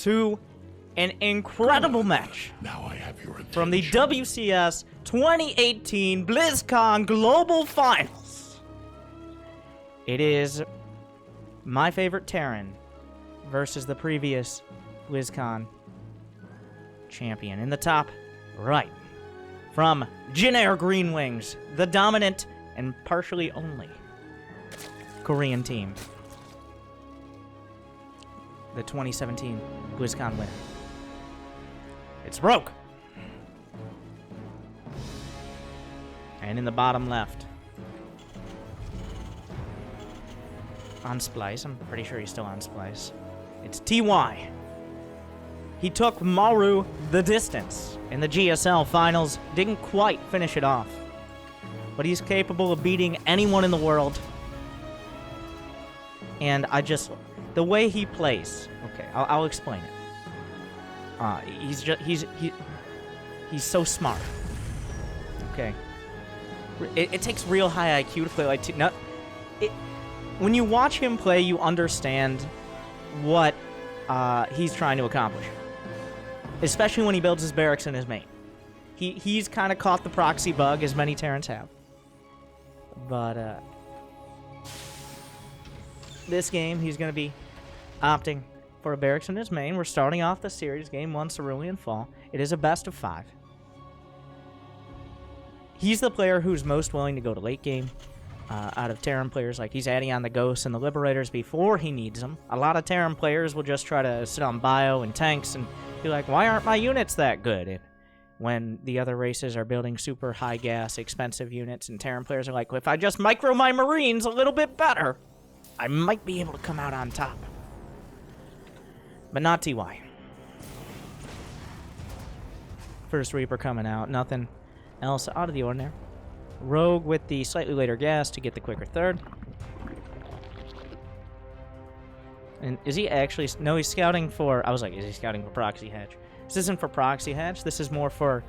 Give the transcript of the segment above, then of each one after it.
to an incredible match Now I have your attention. from the WCS 2018 BlizzCon Global Finals. It is my favorite Terran versus the previous BlizzCon champion. In the top right, from Jin Air Green Wings, the dominant and partially only Korean team, the 2017 BlizzCon winner. It's Rogue. And in the bottom left, on Splice, I'm pretty sure he's still on Splice, it's TY. He took Maru the distance in the GSL finals, didn't quite finish it off, but he's capable of beating anyone in the world. And the way he plays, okay, I'll explain it. He's so smart. Okay, it takes real high IQ to play like when you watch him play, you understand what he's trying to accomplish. Especially when he builds his barracks in his main. He's kind of caught the proxy bug, as many Terrans have. But this game, he's going to be opting for a barracks in his main. We're starting off the series, Game 1, Cerulean Fall. It is a best of 5. He's the player who's most willing to go to late game out of Terran players. Like, he's adding on the Ghosts and the Liberators before he needs them. A lot of Terran players will just try to sit on bio and tanks and be like, why aren't my units that good? And when the other races are building super high gas, expensive units, and Terran players are like, well, if I just micro my Marines a little bit better, I might be able to come out on top. But not TY. First Reaper coming out, nothing else out of the ordinary. Rogue with the slightly later gas to get the quicker third. And is he actually... No, he's scouting for... I was like, is he scouting for Proxy Hatch? This isn't for Proxy Hatch. This is more for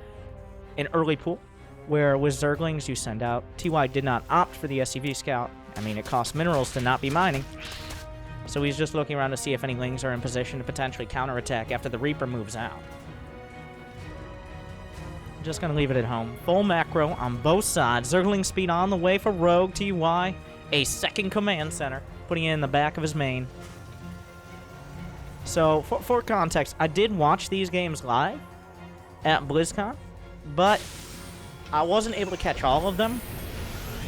an early pool, where with Zerglings you send out. TY did not opt for the SCV scout. I mean, it costs minerals to not be mining. So he's just looking around to see if any Lings are in position to potentially counterattack after the Reaper moves out. Just going to leave it at home. Full macro on both sides. Zergling speed on the way for Rogue. TY, a second command center, putting it in the back of his main. So, for context, I did watch these games live at BlizzCon, but I wasn't able to catch all of them,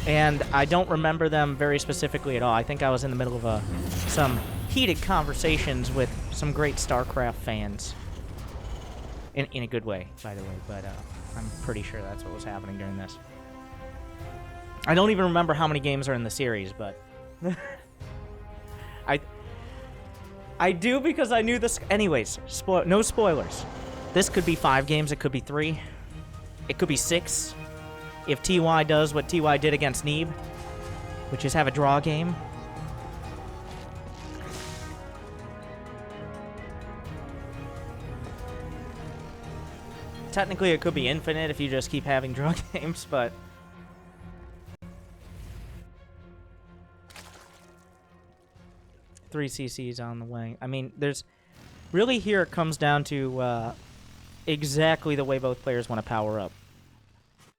and I don't remember them very specifically at all. I think I was in the middle of some heated conversations with some great Starcraft fans. In a good way, by the way, but I'm pretty sure that's what was happening during this. I don't even remember how many games are in the series, but... I do because I knew this... Anyways, no spoilers. This could be 5 games, it could be 3. It could be 6. If TY does what TY did against Neeb, which is have a draw game. Technically, it could be infinite if you just keep having draw games, but... Three CCs on the way. I mean, there's... Really here it comes down to exactly the way both players want to power up.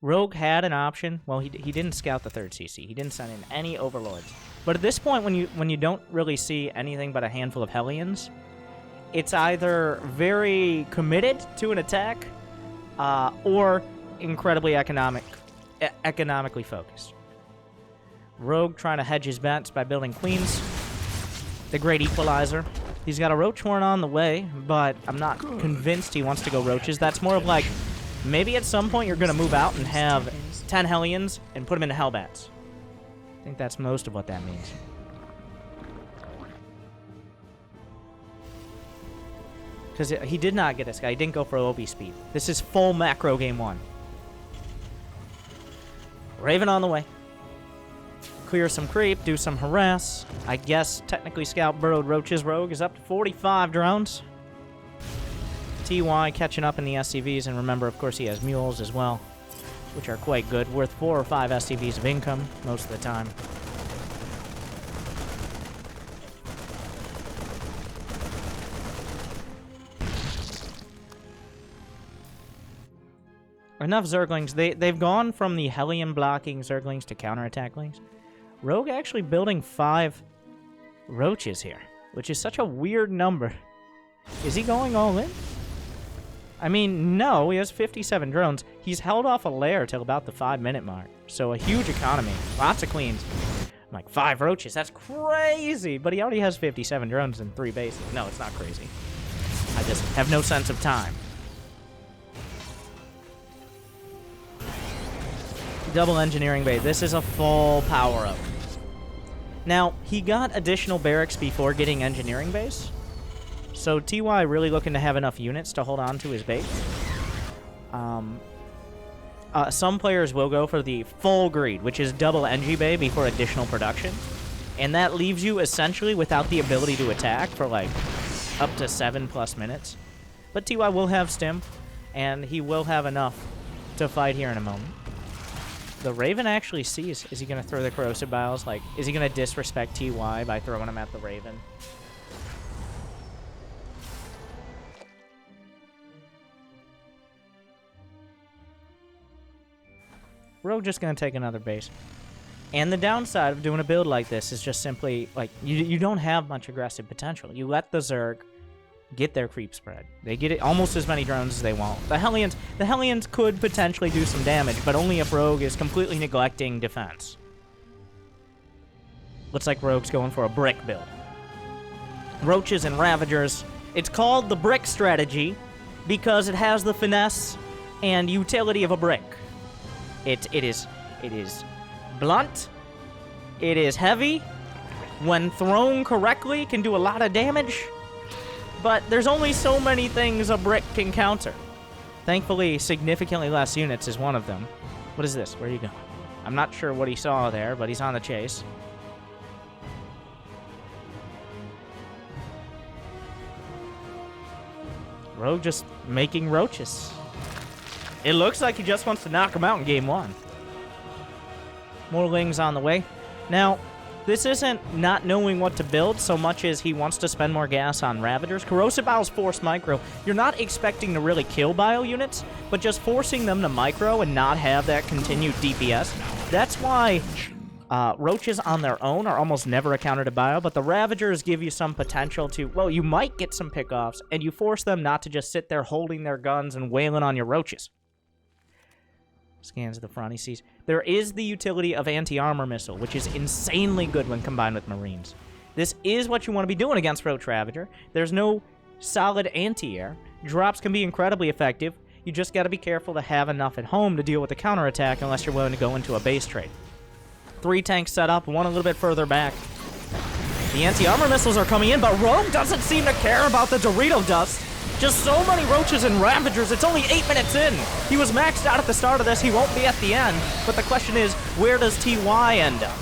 Rogue had an option. Well, he didn't scout the 3rd CC. He didn't send in any Overlords. But at this point, when you don't really see anything but a handful of Hellions, it's either very committed to an attack, or incredibly economically focused. Rogue trying to hedge his bets by building Queens. The great equalizer. He's got a Roach Horn on the way, but I'm not convinced he wants to go Roaches. That's more of like, maybe at some point you're going to move out and have 10 Hellions and put them into Hellbats. I think that's most of what that means. Because he did not get this guy. He didn't go for OB speed. This is full macro game 1. Raven on the way. Clear some creep, do some harass. I guess technically Scout burrowed Roach's Rogue is up to 45 drones. TY catching up in the SCVs, and remember, of course, he has mules as well, which are quite good, worth 4 or 5 SCVs of income most of the time. Enough Zerglings. They've gone from the Hellion blocking Zerglings to counterattacklings. Rogue actually building 5 roaches here, which is such a weird number. Is he going all in? I mean, no, he has 57 drones. He's held off a lair till about the 5-minute mark. So a huge economy. Lots of queens. I'm like, 5 roaches, that's crazy! But he already has 57 drones and 3 bases. No, it's not crazy. I just have no sense of time. Double engineering bay. This is a full power-up. Now, he got additional barracks before getting engineering base. So TY really looking to have enough units to hold on to his base. Some players will go for the full greed, which is double engi bay before additional production. And that leaves you essentially without the ability to attack for like up to 7+ minutes. But TY will have stim, and he will have enough to fight here in a moment. The Raven actually sees. Is he going to throw the corrosive biles? Like, is he going to disrespect TY by throwing him at the Raven? Rogue just going to take another base. And the downside of doing a build like this is just simply, like, you don't have much aggressive potential. You let the Zerg get their creep spread. They get it almost as many drones as they want. The Hellions could potentially do some damage, but only if Rogue is completely neglecting defense. Looks like Rogue's going for a brick build. Roaches and Ravagers. It's called the brick strategy because it has the finesse and utility of a brick. It is blunt. It is heavy. When thrown correctly, can do a lot of damage. But there's only so many things a brick can counter. Thankfully, significantly less units is one of them. What is this? Where are you going? I'm not sure what he saw there, but he's on the chase. Rogue just making roaches. It looks like he just wants to knock him out in game 1. More Lings on the way. Now, this isn't not knowing what to build so much as he wants to spend more gas on Ravagers. Corrosive Bile's force micro. You're not expecting to really kill Bile units, but just forcing them to micro and not have that continued DPS. That's why Roaches on their own are almost never a counter to Bile, but the Ravagers give you some potential to, well, you might get some pickoffs, and you force them not to just sit there holding their guns and wailing on your Roaches. Scans of the front, he sees. There is the utility of anti-armor missile, which is insanely good when combined with Marines. This is what you want to be doing against Roach Ravager. There's no solid anti-air. Drops can be incredibly effective. You just got to be careful to have enough at home to deal with the counterattack unless you're willing to go into a base trade. 3 tanks set up, one a little bit further back. The anti-armor missiles are coming in, but Rogue doesn't seem to care about the Dorito dust. Just so many Roaches and Ravagers. It's only 8 minutes in. He was maxed out at the start of this. He won't be at the end. But the question is, where does TY end up?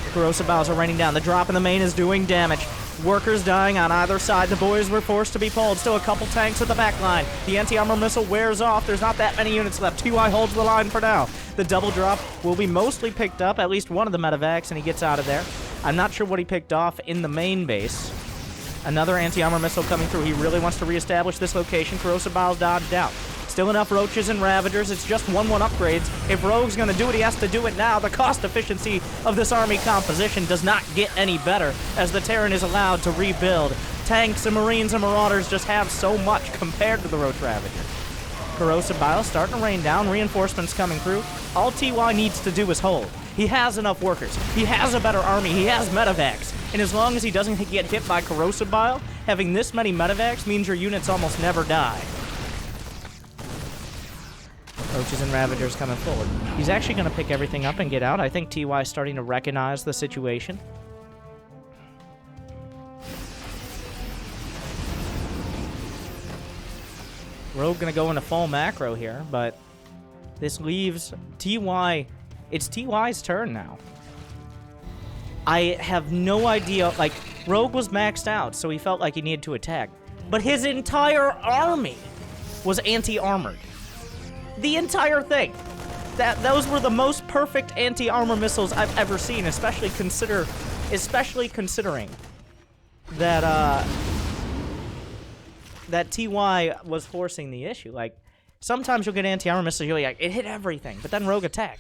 The corrosive biles are raining down. The drop in the main is doing damage. Workers dying on either side. The boys were forced to be pulled. Still a couple tanks at the back line. The anti-armor missile wears off. There's not that many units left. TY holds the line for now. The double drop will be mostly picked up. At least one of the medevacs, and he gets out of there. I'm not sure what he picked off in the main base. Another anti-armor missile coming through. He really wants to reestablish this location. Corrosive biles dodged out. Still enough Roaches and Ravagers. It's just 1-1 upgrades. If Rogue's going to do it, he has to do it now. The cost efficiency of this army composition does not get any better as the Terran is allowed to rebuild. Tanks and Marines and Marauders just have so much compared to the Roach Ravager. Corrosive biles starting to rain down. Reinforcements coming through. All TY needs to do is hold. He has enough workers. He has a better army. He has medevacs. And as long as he doesn't get hit by corrosive bile, having this many medevacs means your units almost never die. Roaches and Ravagers coming forward. He's actually going to pick everything up and get out. I think TY is starting to recognize the situation. Rogue going to go into full macro here, but this leaves TY. It's TY's turn now. I have no idea, like, Rogue was maxed out, so he felt like he needed to attack. But his entire army was anti-armored. The entire thing. Those were the most perfect anti-armor missiles I've ever seen, especially considering that that TY was forcing the issue. Like, Sometimes you'll get anti-armor missiles, you're like, it hit everything, but then Rogue attack.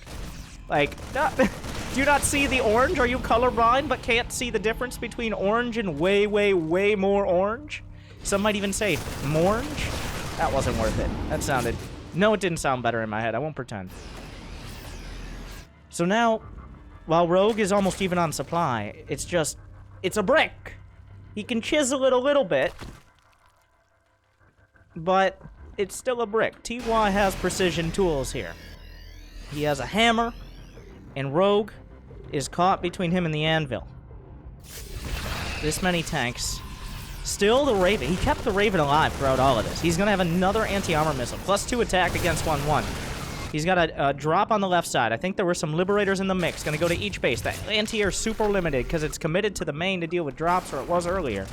Like, do you not see the orange? Are you colorblind but can't see the difference between orange and way, way, way more orange? Some might even say, morange? That wasn't worth it. That sounded... No, it didn't sound better in my head. I won't pretend. So now, while Rogue is almost even on supply, it's just... It's a brick! He can chisel it a little bit, but it's still a brick. TY has precision tools here. He has a hammer, and Rogue is caught between him and the anvil. This many tanks. Still the Raven. He kept the Raven alive throughout all of this. He's going to have another anti-armor missile. +2 attack against 1-1. He's got a drop on the left side. I think there were some Liberators in the mix. Going to go to each base. That anti-air super limited because it's committed to the main to deal with drops, or it was earlier.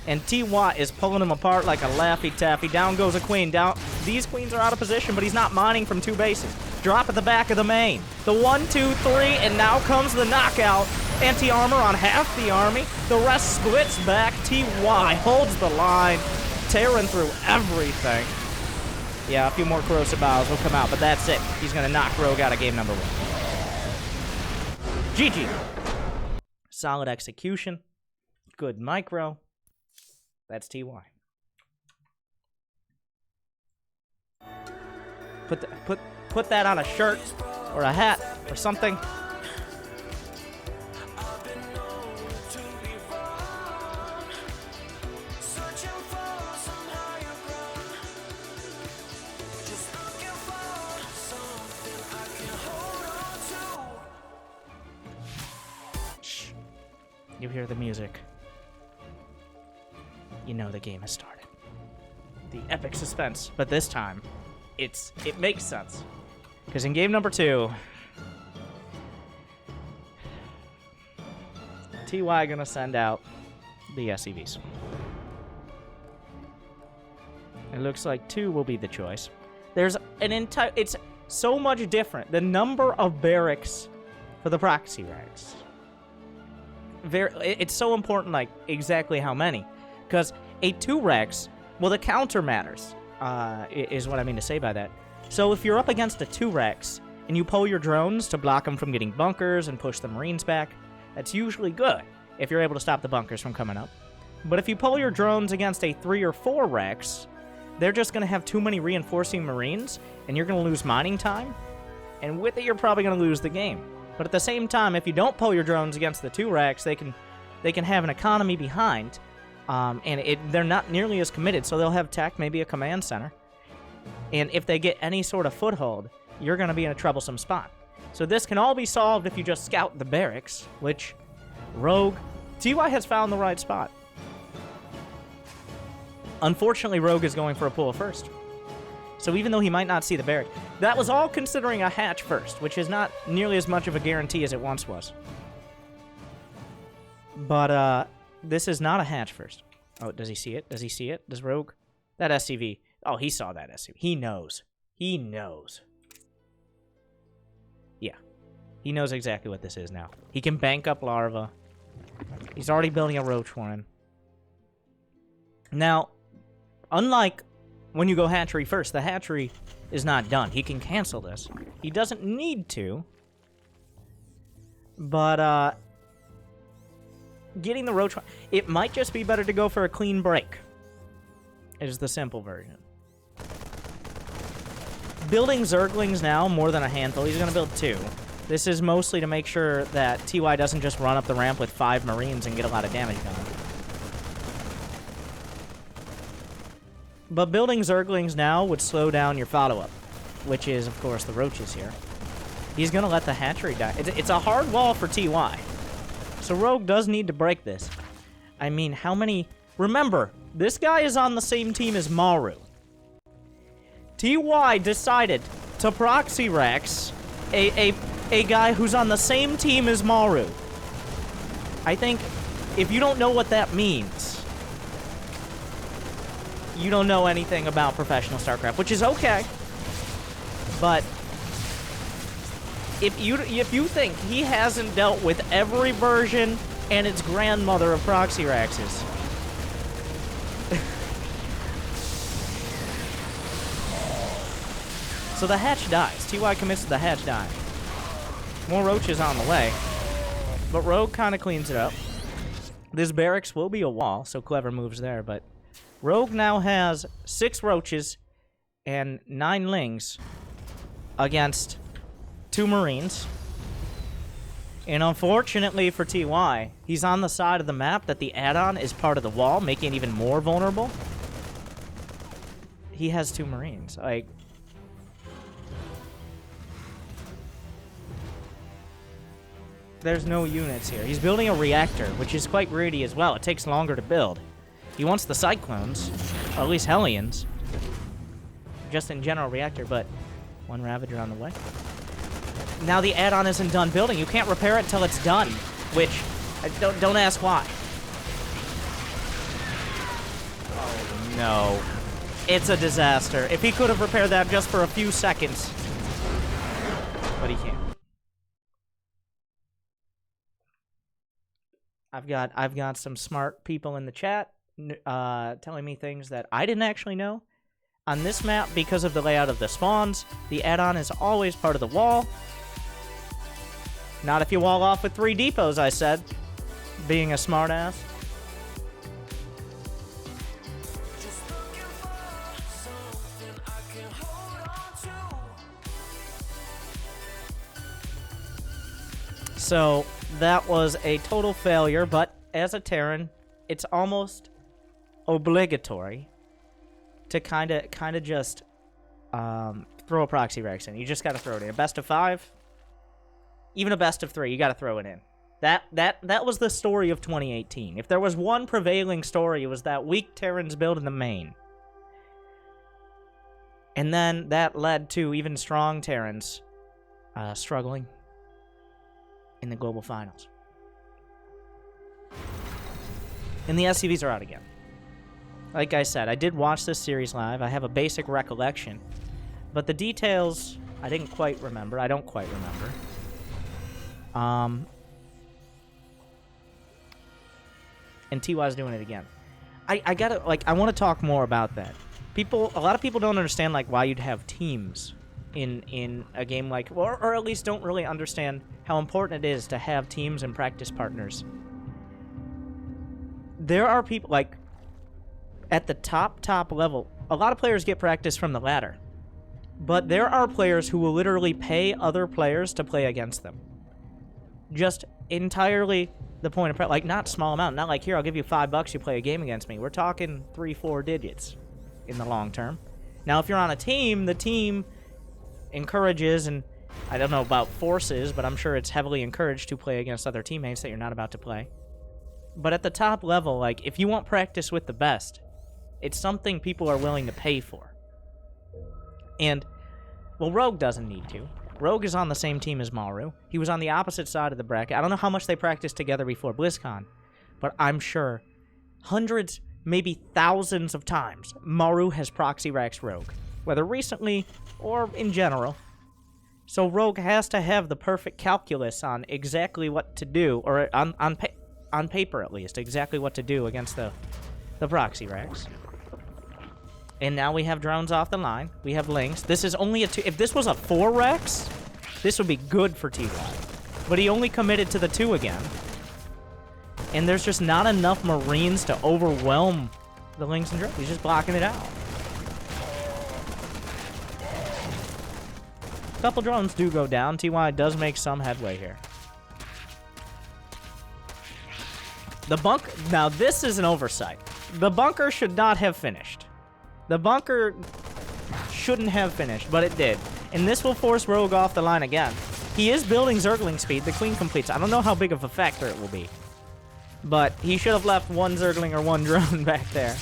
And TY is pulling him apart like a Laffy Taffy. Down goes a queen. Down. These queens are out of position, but he's not mining from 2 bases. Drop at the back of the main. The 1, 2, 3, and now comes the knockout. Anti-armor on half the army. The rest splits back. TY holds the line. Terran through everything. Yeah, a few more corrosive bows will come out, but that's it. He's going to knock Rogue out of game number 1. GG. Solid execution. Good micro. That's TY. Put that on a shirt or a hat or something. Shh. You hear the music. You know the game has started. The epic suspense. But this time, it makes sense. Because in game number 2, TY gonna send out the SCVs. It looks like 2 will be the choice. There's an entire... It's so much different. The number of barracks for the proxy racks. It's so important, like, exactly how many. Because a 2 Rex, well, the counter matters, is what I mean to say by that. So if you're up against a 2 Rex, and you pull your drones to block them from getting bunkers and push the Marines back, that's usually good, if you're able to stop the bunkers from coming up. But if you pull your drones against a 3 or 4 Rex, they're just going to have too many reinforcing Marines, and you're going to lose mining time, and with it, you're probably going to lose the game. But at the same time, if you don't pull your drones against the 2 Rex, they can have an economy behind, and they're not nearly as committed, so they'll have tech, maybe a command center. And if they get any sort of foothold, you're going to be in a troublesome spot. So this can all be solved if you just scout the barracks, which Rogue... TY has found the right spot. Unfortunately, Rogue is going for a pull first. So even though he might not see the barrack, that was all considering a hatch first, which is not nearly as much of a guarantee as it once was. But, this is not a hatch first. Oh, does he see it? Does he see it? Does Rogue? That SCV. Oh, he saw that SCV. He knows. He knows. Yeah. He knows exactly what this is now. He can bank up larva. He's already building a roach warren. Now, unlike when you go hatchery first, the hatchery is not done. He can cancel this. He doesn't need to. But, getting the roach... It might just be better to go for a clean break. Is the simple version. Building Zerglings now, more than a handful. He's going to build 2. This is mostly to make sure that TY doesn't just run up the ramp with 5 Marines and get a lot of damage done. But building Zerglings now would slow down your follow-up, which is, of course, the roaches here. He's going to let the hatchery die. It's a hard wall for TY. So Rogue does need to break this. I mean, how many... Remember, this guy is on the same team as Maru. TY decided to proxy Rex a guy who's on the same team as Maru. I think if you don't know what that means, you don't know anything about professional StarCraft, which is okay. But if you think he hasn't dealt with every version and its grandmother of proxy Rexes, So the hatch dies. TY commits to the hatch dying. More roaches on the way. But Rogue kind of cleans it up. This barracks will be a wall, so clever moves there, but Rogue now has 6 roaches and 9 lings against 2 marines. And unfortunately for TY, he's on the side of the map that the add-on is part of the wall, making it even more vulnerable. He has 2 marines. Like, there's no units here. He's building a reactor, which is quite greedy as well. It takes longer to build. He wants the Cyclones, or at least Hellions. Just in general reactor, but 1 Ravager on the way. Now the add-on isn't done building. You can't repair it until it's done, which, don't ask why. Oh, no. It's a disaster. If he could have repaired that just for a few seconds. But he can't. I've got some smart people in the chat telling me things that I didn't actually know. On this map, because of the layout of the spawns, the add-on is always part of the wall. Not if you wall off with 3 depots, I said. Being a smartass. So that was a total failure, but as a Terran, it's almost obligatory to kind of just throw a proxy Rex in. You just got to throw it in. A best of 5, even a best of 3, you got to throw it in. That was the story of 2018. If there was one prevailing story, it was that weak Terrans build in the main. And then that led to even strong Terrans struggling in the global finals. And the SCVs are out again. Like I said, I did watch this series live. I have a basic recollection. But the details, I didn't quite remember. I don't quite remember. And TY's doing it again. I gotta, like, I want to talk more about that. A lot of people don't understand, like, why you'd have teams in a game like, or at least don't really understand how important it is to have teams and practice partners. There are people, like, at the top level, a lot of players get practice from the ladder. But there are players who will literally pay other players to play against them. Just entirely the point of practice. Like, not small amount. Not like, here, I'll give you $5, you play a game against me. We're talking 3-4 digits in the long term. Now, if you're on a team, the team encourages, and I don't know about forces, but I'm sure it's heavily encouraged to play against other teammates that you're not about to play. But at the top level, like, if you want practice with the best, it's something people are willing to pay for. And, well, Rogue doesn't need to. Rogue is on the same team as Maru. He was on the opposite side of the bracket. I don't know how much they practiced together before BlizzCon, but I'm sure hundreds, maybe thousands of times, Maru has proxy raxed Rogue, whether recently or in general. So Rogue has to have the perfect calculus on exactly what to do, or on paper at least, exactly what to do against the proxy racks. And now we have drones off the line. We have links. This is only a 2. If this was a 4 Rex, this would be good for TY. But he only committed to the 2 again. And there's just not enough Marines to overwhelm the links and drones. He's just blocking it out. A couple drones do go down. TY does make some headway here. The bunker... Now, this is an oversight. The bunker should not have finished. The bunker shouldn't have finished, but it did. And this will force Rogue off the line again. He is building Zergling speed. The Queen completes. I don't know how big of a factor it will be. But he should have left 1 Zergling or 1 drone back there.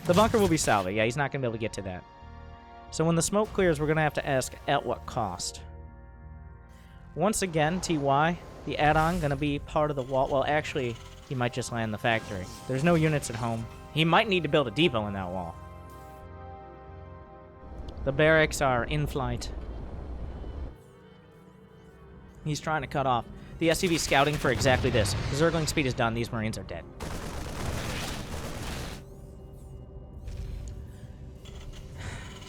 The bunker will be salvaged. Yeah, he's not going to be able to get to that. So when the smoke clears, we're going to have to ask, at what cost? Once again, TY, the add-on, going to be part of the wall. Well, actually, he might just land the factory. There's no units at home. He might need to build a depot in that wall. The barracks are in flight. He's trying to cut off. The SCV scouting for exactly this. The Zergling speed is done. These Marines are dead.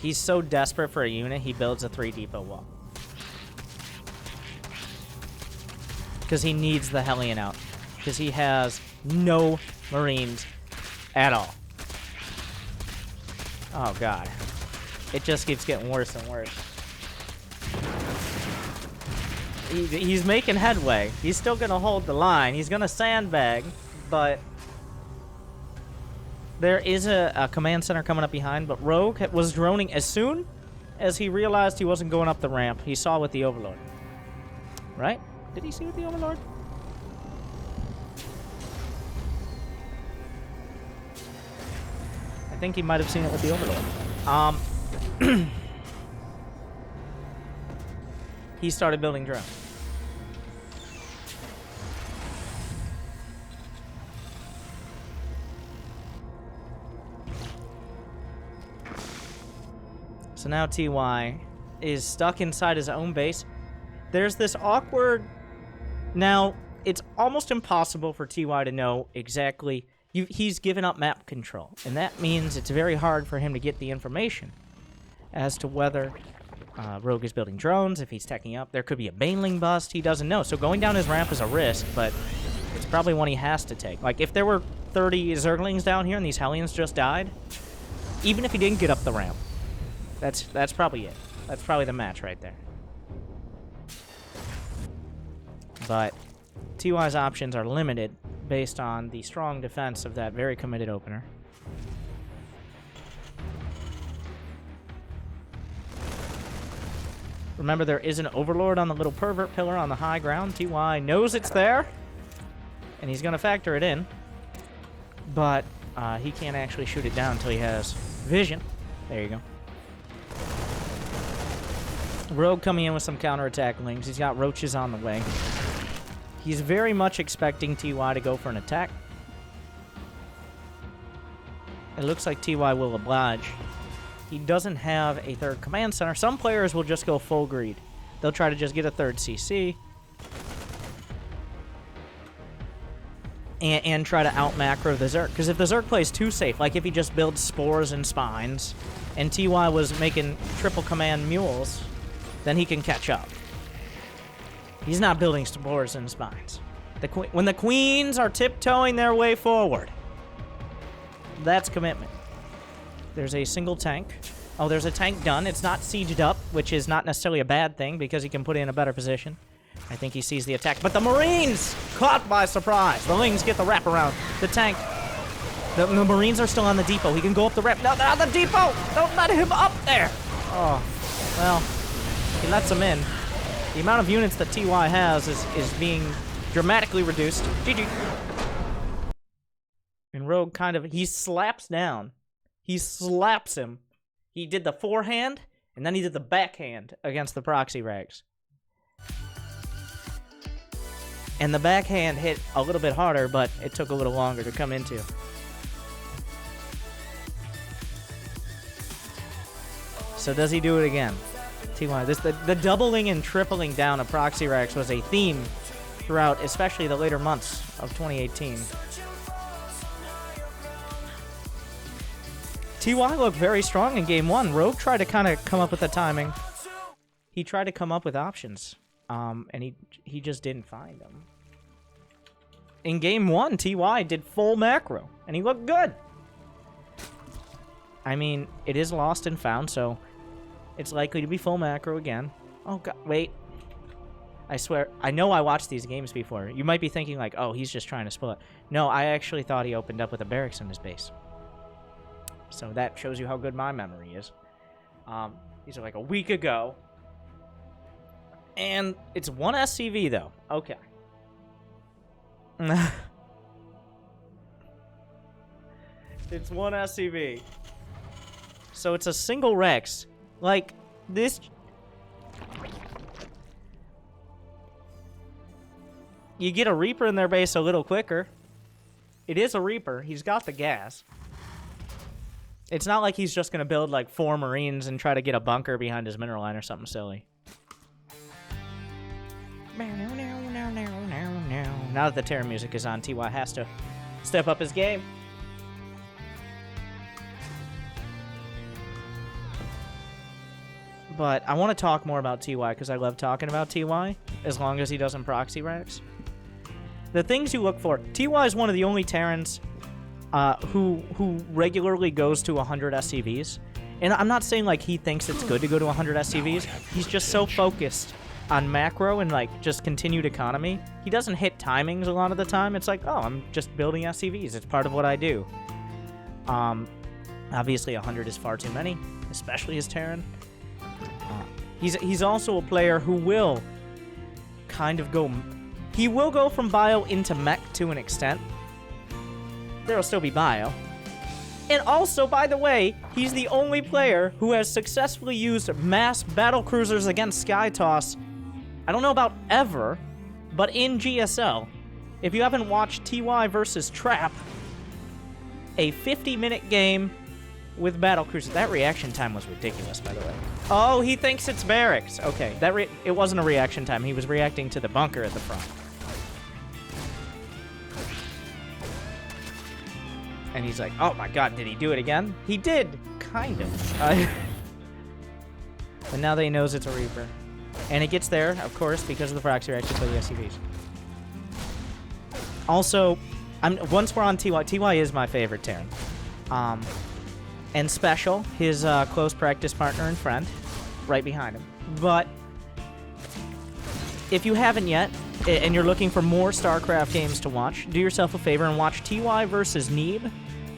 He's so desperate for a unit, he builds a 3 depot wall. Because he needs the Hellion out. Because he has no Marines at all. Oh, God. It just keeps getting worse and worse. He's making headway. He's still going to hold the line. He's going to sandbag, but there is a command center coming up behind, but Rogue was droning as soon as he realized he wasn't going up the ramp. He saw with the Overlord. Right? Did he see with the Overlord? I think he might have seen it with the Overlord. He started building drones. So now TY is stuck inside his own base. There's this awkward... Now, it's almost impossible for TY to know exactly... He's given up map control, and that means it's very hard for him to get the information as to whether Rogue is building drones, if he's teching up. There could be a Baneling bust. He doesn't know. So going down his ramp is a risk, but it's probably one he has to take. Like, if there were 30 Zerglings down here and these Hellions just died, even if he didn't get up the ramp, that's probably it. That's probably the match right there. But TY's options are limited based on the strong defense of that very committed opener. Remember, there is an Overlord on the little pervert pillar on the high ground. TY knows it's there, and he's going to factor it in. But he can't actually shoot it down until he has vision. There you go. Rogue coming in with some counterattack lings. He's got roaches on the way. He's very much expecting TY to go for an attack. It looks like TY will oblige. He doesn't have a third command center. Some players will just go full greed. They'll try to just get a third CC. And try to out-macro the Zerg. Because if the Zerg plays too safe, like if he just builds spores and spines, and TY was making triple command mules, then he can catch up. He's not building spores and spines. When the queens are tiptoeing their way forward, that's commitment. There's a single tank. Oh, there's a tank done. It's not sieged up, which is not necessarily a bad thing because he can put it in a better position. I think he sees the attack. But the Marines caught by surprise. The Lings get the wraparound. The tank. The Marines are still on the depot. He can go up the ramp. No, they're on the depot. Don't let him up there. Oh, well, he lets him in. The amount of units that TY has is being dramatically reduced. GG. And Rogue kind of, he slaps down. He slaps him. He did the forehand, and then he did the backhand against the proxy rags. And the backhand hit a little bit harder, but it took a little longer to come into. So does he do it again? TY, the doubling and tripling down of proxy racks was a theme throughout, especially the later months of 2018. TY looked very strong in game one. Rogue tried to kind of come up with the timing. He tried to come up with options, and he just didn't find them. In game one, TY did full macro, and he looked good. I mean, it is lost and found, so it's likely to be full macro again. Oh, God, wait. I swear, I know I watched these games before. You might be thinking, like, oh, he's just trying to split. No, I actually thought he opened up with a barracks in his base. So that shows you how good my memory is. These are like a week ago. And it's one SCV, though. Okay. It's one SCV. So it's a single Rex. Like, this... You get a Reaper in their base a little quicker. It is a Reaper. He's got the gas. It's not like he's just going to build, like, 4 Marines and try to get a bunker behind his mineral line or something silly. Now that the Terran music is on, TY has to step up his game. But I want to talk more about TY because I love talking about TY, as long as he doesn't proxy racks. The things you look for. TY is one of the only Terrans who regularly goes to 100 SCVs. And I'm not saying, like, he thinks it's good to go to 100 SCVs. He's just so focused on macro and, like, just continued economy. He doesn't hit timings a lot of the time. It's like, oh, I'm just building SCVs. It's part of what I do. Obviously, 100 is far too many, especially as Terran. He's also a player who will kind of go... He will go from bio into mech to an extent. There will still be bio. And also, by the way, he's the only player who has successfully used mass battle cruisers against Sky Toss. I don't know about ever, but in GSL, if you haven't watched TY versus Trap, a 50-minute game with battle cruisers. That reaction time was ridiculous, by the way. Oh, he thinks it's barracks. Okay, it wasn't a reaction time. He was reacting to the bunker at the front. And he's like, oh my god, did he do it again? He did, kind of. But now that he knows it's a Reaper. And it gets there, of course, because of the proxy reaction for the SCVs. Also, once we're on TY, TY is my favorite Terran. And Special, his close practice partner and friend, right behind him. But if you haven't yet, and you're looking for more StarCraft games to watch, do yourself a favor and watch TY versus Neeb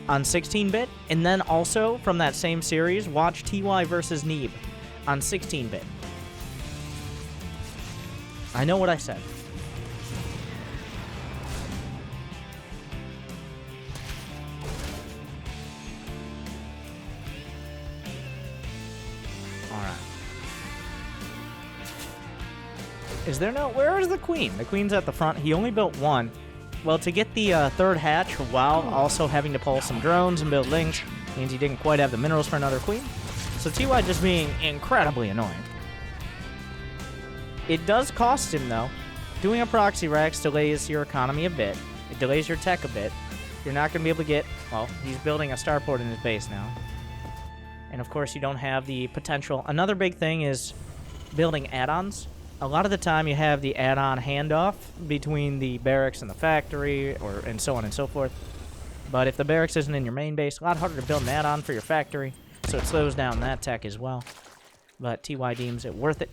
on 16-bit, and then also, from that same series, watch TY versus Neeb on 16-bit. I know what I said. Alright. Is there no... Where is the Queen? The Queen's at the front. He only built one. Well, to get the third hatch while also having to pull some drones and build links means he didn't quite have the minerals for another Queen. So TY just being incredibly annoying. It does cost him, though. Doing a proxy racks delays your economy a bit. It delays your tech a bit. You're not going to be able to get... Well, he's building a starport in his base now. And, of course, you don't have the potential... Another big thing is building add-ons. A lot of the time you have the add-on handoff between the barracks and the factory, and so on and so forth. But if the barracks isn't in your main base, a lot harder to build an add-on for your factory, so it slows down that tech as well. But TY deems it worth it.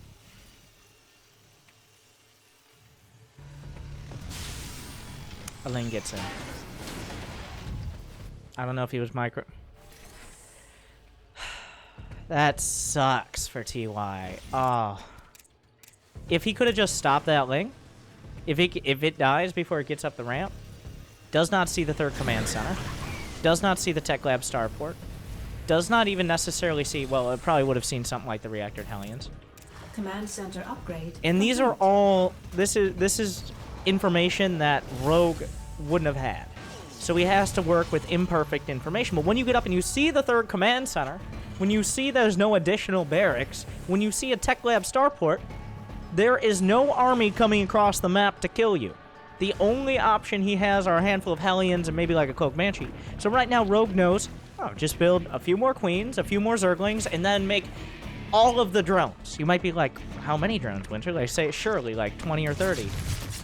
Ling gets in. I don't know if he was micro... That sucks for TY. Oh... If he could have just stopped that Ling, if it dies before it gets up the ramp, does not see the third command center, does not see the tech lab starport, does not even necessarily see, well, it probably would have seen something like the reactor Hellions. Command center upgrade. And these are all, this is information that Rogue wouldn't have had. So he has to work with imperfect information. But when you get up and you see the third command center, when you see there's no additional barracks, when you see a tech lab starport, there is no army coming across the map to kill you. The only option he has are a handful of Hellions and maybe like a Cloak Banshee. So right now, Rogue knows, oh, just build a few more Queens, a few more Zerglings, and then make all of the drones. You might be like, how many drones, Winter? They say, surely, like 20 or 30.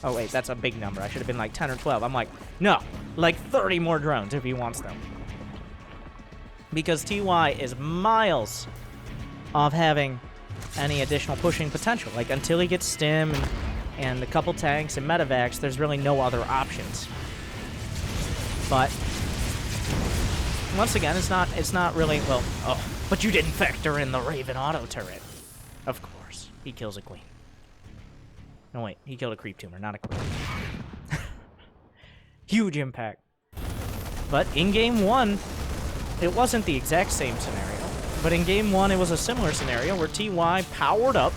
Oh, wait, that's a big number. I should have been like 10 or 12. I'm like, no, like 30 more drones if he wants them. Because TY is miles of having any additional pushing potential. Like, until he gets stim and a couple tanks and medevacs, there's really no other options. But once again, it's not really, well, oh, but you didn't factor in the Raven auto turret. Of course, he kills a Queen. No, wait, he killed a creep tumor, not a Queen. Huge impact. But in game one, it wasn't the exact same scenario. But in game one, it was a similar scenario where TY powered up.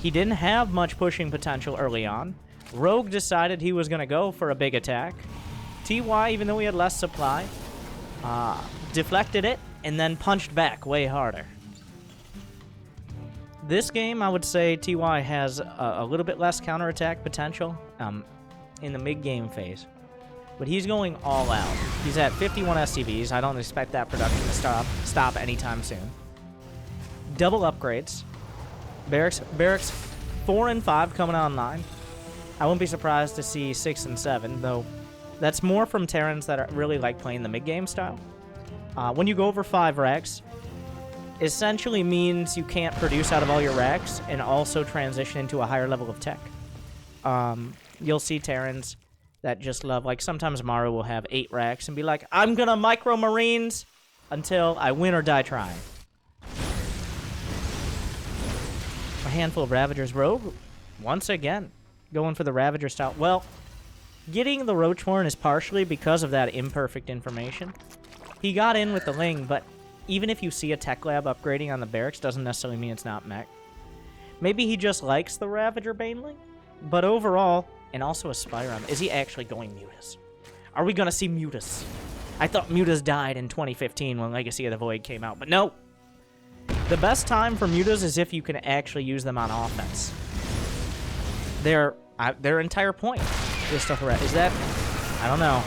He didn't have much pushing potential early on. Rogue decided he was going to go for a big attack. TY, even though he had less supply, deflected it and then punched back way harder. This game, I would say TY has a little bit less counterattack potential in the mid-game phase. But he's going all out. He's at 51 SCVs. I don't expect that production to stop anytime soon. double upgrades. Barracks 4 and 5 coming online. I wouldn't be surprised to see 6 and 7, though that's more from Terrans that really like playing the mid-game style. When you go over 5 racks, essentially means you can't produce out of all your racks and also transition into a higher level of tech. You'll see Terrans that just love, like sometimes Maru will have 8 racks and be like, I'm gonna micro Marines until I win or die trying. A handful of Ravagers. Rogue, once again, going for the Ravager style. Well, getting the Roachhorn is partially because of that imperfect information. He got in with the Ling, but even if you see a tech lab upgrading on the barracks, doesn't necessarily mean it's not mech. Maybe he just likes the Ravager Baneling, but overall, and also a Spyron, is he actually going Mutas? Are we going to see Mutas? I thought Mutas died in 2015 when Legacy of the Void came out, but no. The best time for Mutas is if you can actually use them on offense. Their entire point is to harass. Is that... I don't know.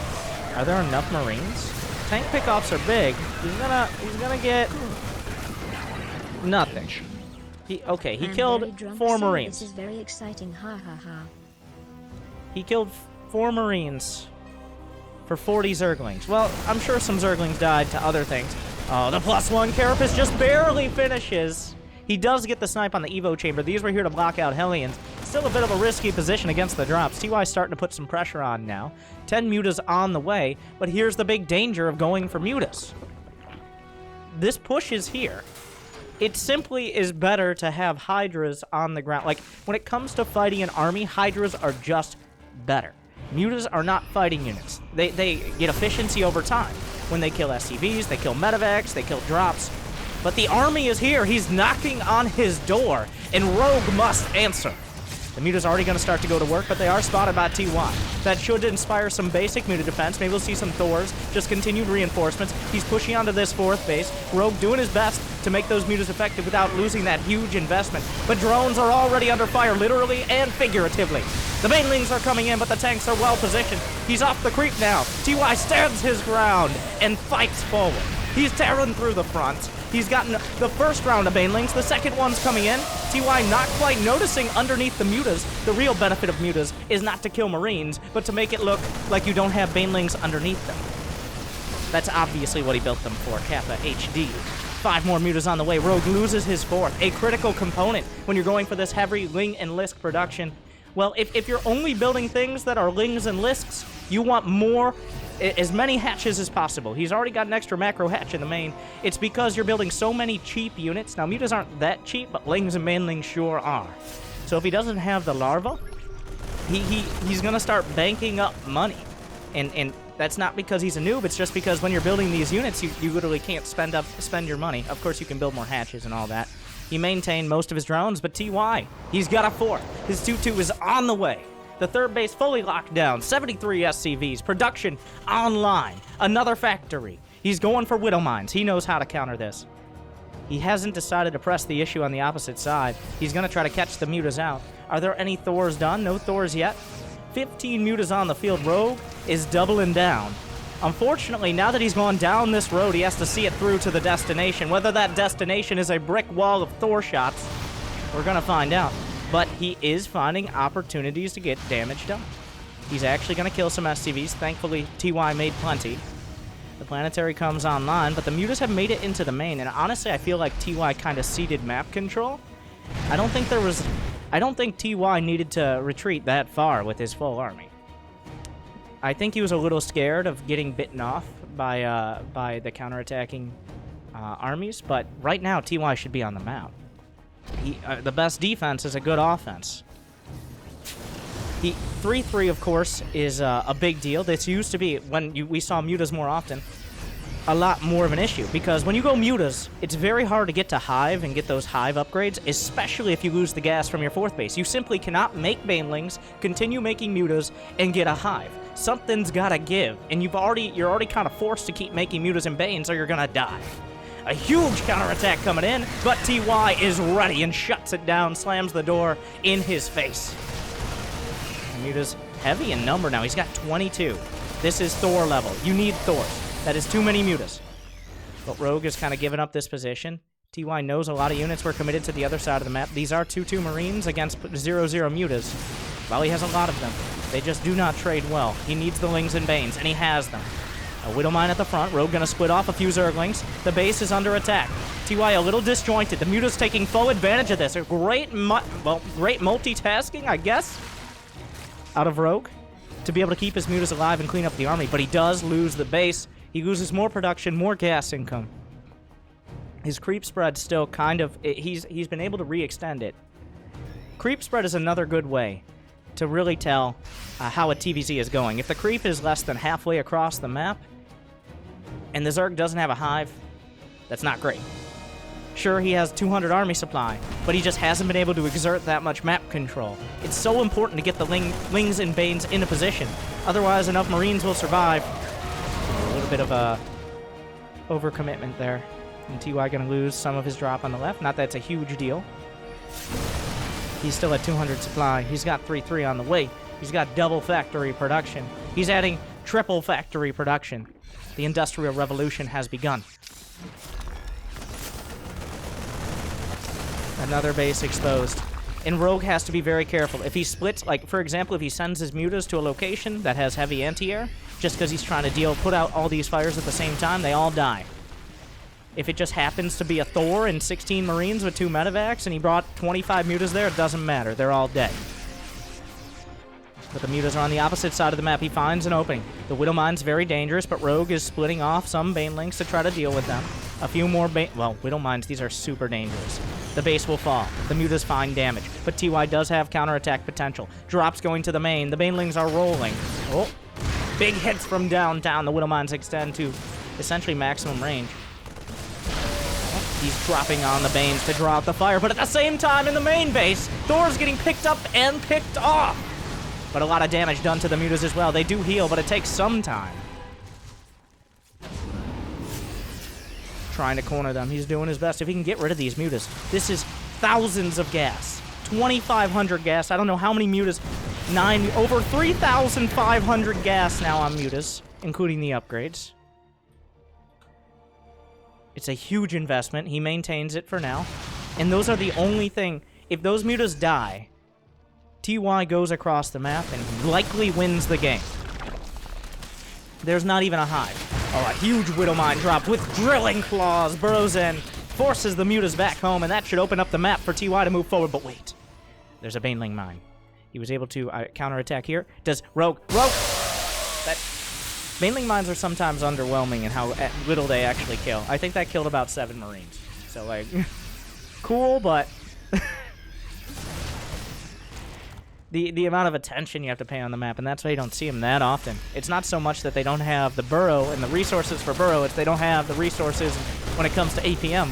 Are there enough Marines? Tank pickoffs are big. He's gonna get... nothing. He killed 4 Marines. This is very exciting. Ha ha ha. He killed 4 Marines for 40 Zerglings. Well, I'm sure some Zerglings died to other things. Oh, the +1 Carapace just barely finishes. He does get the snipe on the Evo chamber. These were here to block out Hellions. Still a bit of a risky position against the drops. TY's starting to put some pressure on now. 10 Mutas on the way, but here's the big danger of going for Mutas. This push is here. It simply is better to have Hydras on the ground. Like, when it comes to fighting an army, Hydras are just better. Mutas are not fighting units. They get efficiency over time. When they kill SCVs, they kill medevacs, they kill drops. But the army is here. He's knocking on his door, and Rogue must answer. The Muta's already going to start to go to work, but they are spotted by TY. That should inspire some basic Muta defense. Maybe we'll see some Thors, just continued reinforcements. He's pushing onto this 4th base. Rogue doing his best to make those Mutas effective without losing that huge investment. But drones are already under fire, literally and figuratively. The Banelings are coming in, but the tanks are well positioned. He's off the creep now. TY stands his ground and fights forward. He's tearing through the front. He's gotten the first round of Banelings. The second one's coming in. TY not quite noticing underneath the Mutas. The real benefit of Mutas is not to kill Marines, but to make it look like you don't have Banelings underneath them. That's obviously what he built them for. Kappa HD. 5 more Mutas on the way. Rogue loses his 4th. A critical component when you're going for this heavy Ling and Lisk production. Well, if you're only building things that are Lings and Lisks, you want more... as many hatches as possible. He's already got an extra macro hatch in the main. It's because you're building so many cheap units. Now, Mutas aren't that cheap, but Lings and Manlings sure are. So if he doesn't have the larva, he's going to start banking up money. And that's not because he's a noob. It's just because when you're building these units, you literally can't spend your money. Of course, you can build more hatches and all that. He maintained most of his drones, but TY, he's got a 4th. His 2-2 is on the way. The 3rd base fully locked down. 73 SCVs. Production online. Another factory. He's going for Widow Mines. He knows how to counter this. He hasn't decided to press the issue on the opposite side. He's going to try to catch the Mutas out. Are there any Thors done? No Thors yet. 15 Mutas on the field. Rogue is doubling down. Unfortunately, now that he's gone down this road, he has to see it through to the destination. Whether that destination is a brick wall of Thor shots, we're going to find out. But he is finding opportunities to get damage done. He's actually going to kill some SCVs. Thankfully, TY made plenty. The planetary comes online, but the Mutas have made it into the main. And honestly, I feel like TY kind of ceded map control. I don't think TY needed to retreat that far with his full army. I think he was a little scared of getting bitten off by the counterattacking armies. But right now, TY should be on the map. The best defense is a good offense. 3-3, of course, is a big deal. This used to be, when we saw Mutas more often, a lot more of an issue. Because when you go Mutas, it's very hard to get to Hive and get those Hive upgrades, especially if you lose the gas from your 4th base. You simply cannot make Banelings, continue making Mutas, and get a Hive. Something's gotta give, and you're already kind of forced to keep making Mutas and Banes, or you're gonna die. A huge counterattack coming in, but TY is ready and shuts it down, slams the door in his face. Muta's heavy in number now. He's got 22. This is Thor level. You need Thors. That is too many Mutas. But Rogue is kind of giving up this position. TY knows a lot of units were committed to the other side of the map. These are 2-2 Marines against 0-0 Mutas. Well, he has a lot of them. They just do not trade well. He needs the Lings and Banes, and he has them. A Widowmine at the front. Rogue gonna split off a few Zerglings. The base is under attack. TY a little disjointed. The Muta's taking full advantage of this. A great multitasking, I guess, out of Rogue to be able to keep his Mutas alive and clean up the army. But he does lose the base. He loses more production, more gas income. His creep spread still kind of... He's been able to re-extend it. Creep spread is another good way to really tell how a TVZ is going. If the creep is less than halfway across the map, and the Zerg doesn't have a hive, that's not great. Sure, he has 200 army supply, but he just hasn't been able to exert that much map control. It's so important to get the Lings and Banes into position. Otherwise, enough Marines will survive. A little bit of a overcommitment there. And TY gonna lose some of his drop on the left. Not that it's a huge deal. He's still at 200 supply. He's got 3-3 on the way. He's got double factory production. He's adding triple factory production. The Industrial Revolution has begun. Another base exposed. And Rogue has to be very careful. If he splits, like, for example, if he sends his Mutas to a location that has heavy anti-air, just because he's trying to put out all these fires at the same time, they all die. If it just happens to be a Thor and 16 Marines with 2 medevacs and he brought 25 Mutas there, it doesn't matter. They're all dead. But the Mutas are on the opposite side of the map. He finds an opening. The Widowmine's very dangerous, but Rogue is splitting off some Banelings to try to deal with them. A few more Widowmines, these are super dangerous. The base will fall. The Mutas find damage. But TY does have counterattack potential. Drops going to the main. The Banelings are rolling. Oh, big hits from downtown. The Widowmines extend to essentially maximum range. He's dropping on the Banes to draw out the fire, but at the same time in the main base, Thor's getting picked up and picked off. But a lot of damage done to the Mutas as well. They do heal, but it takes some time. Trying to corner them. He's doing his best. If he can get rid of these Mutas. This is thousands of gas. 2,500 gas. I don't know how many Mutas. Over 3,500 gas now on Mutas, including the upgrades. It's a huge investment. He maintains it for now. And those are the only thing. If those Mutas die, TY goes across the map and likely wins the game. There's not even a hive. Oh, a huge Widowmine drop with drilling claws. Burrows in, forces the Mutas back home, and that should open up the map for TY to move forward. But wait, there's a Baneling mine. He was able to counterattack here. Does Rogue? That Baneling mines are sometimes underwhelming in how little they actually kill. I think that killed about 7 Marines. So, like, cool, but the amount of attention you have to pay on the map, and that's why you don't see them that often. It's not so much that they don't have the burrow and the resources for burrow, it's they don't have the resources when it comes to APM.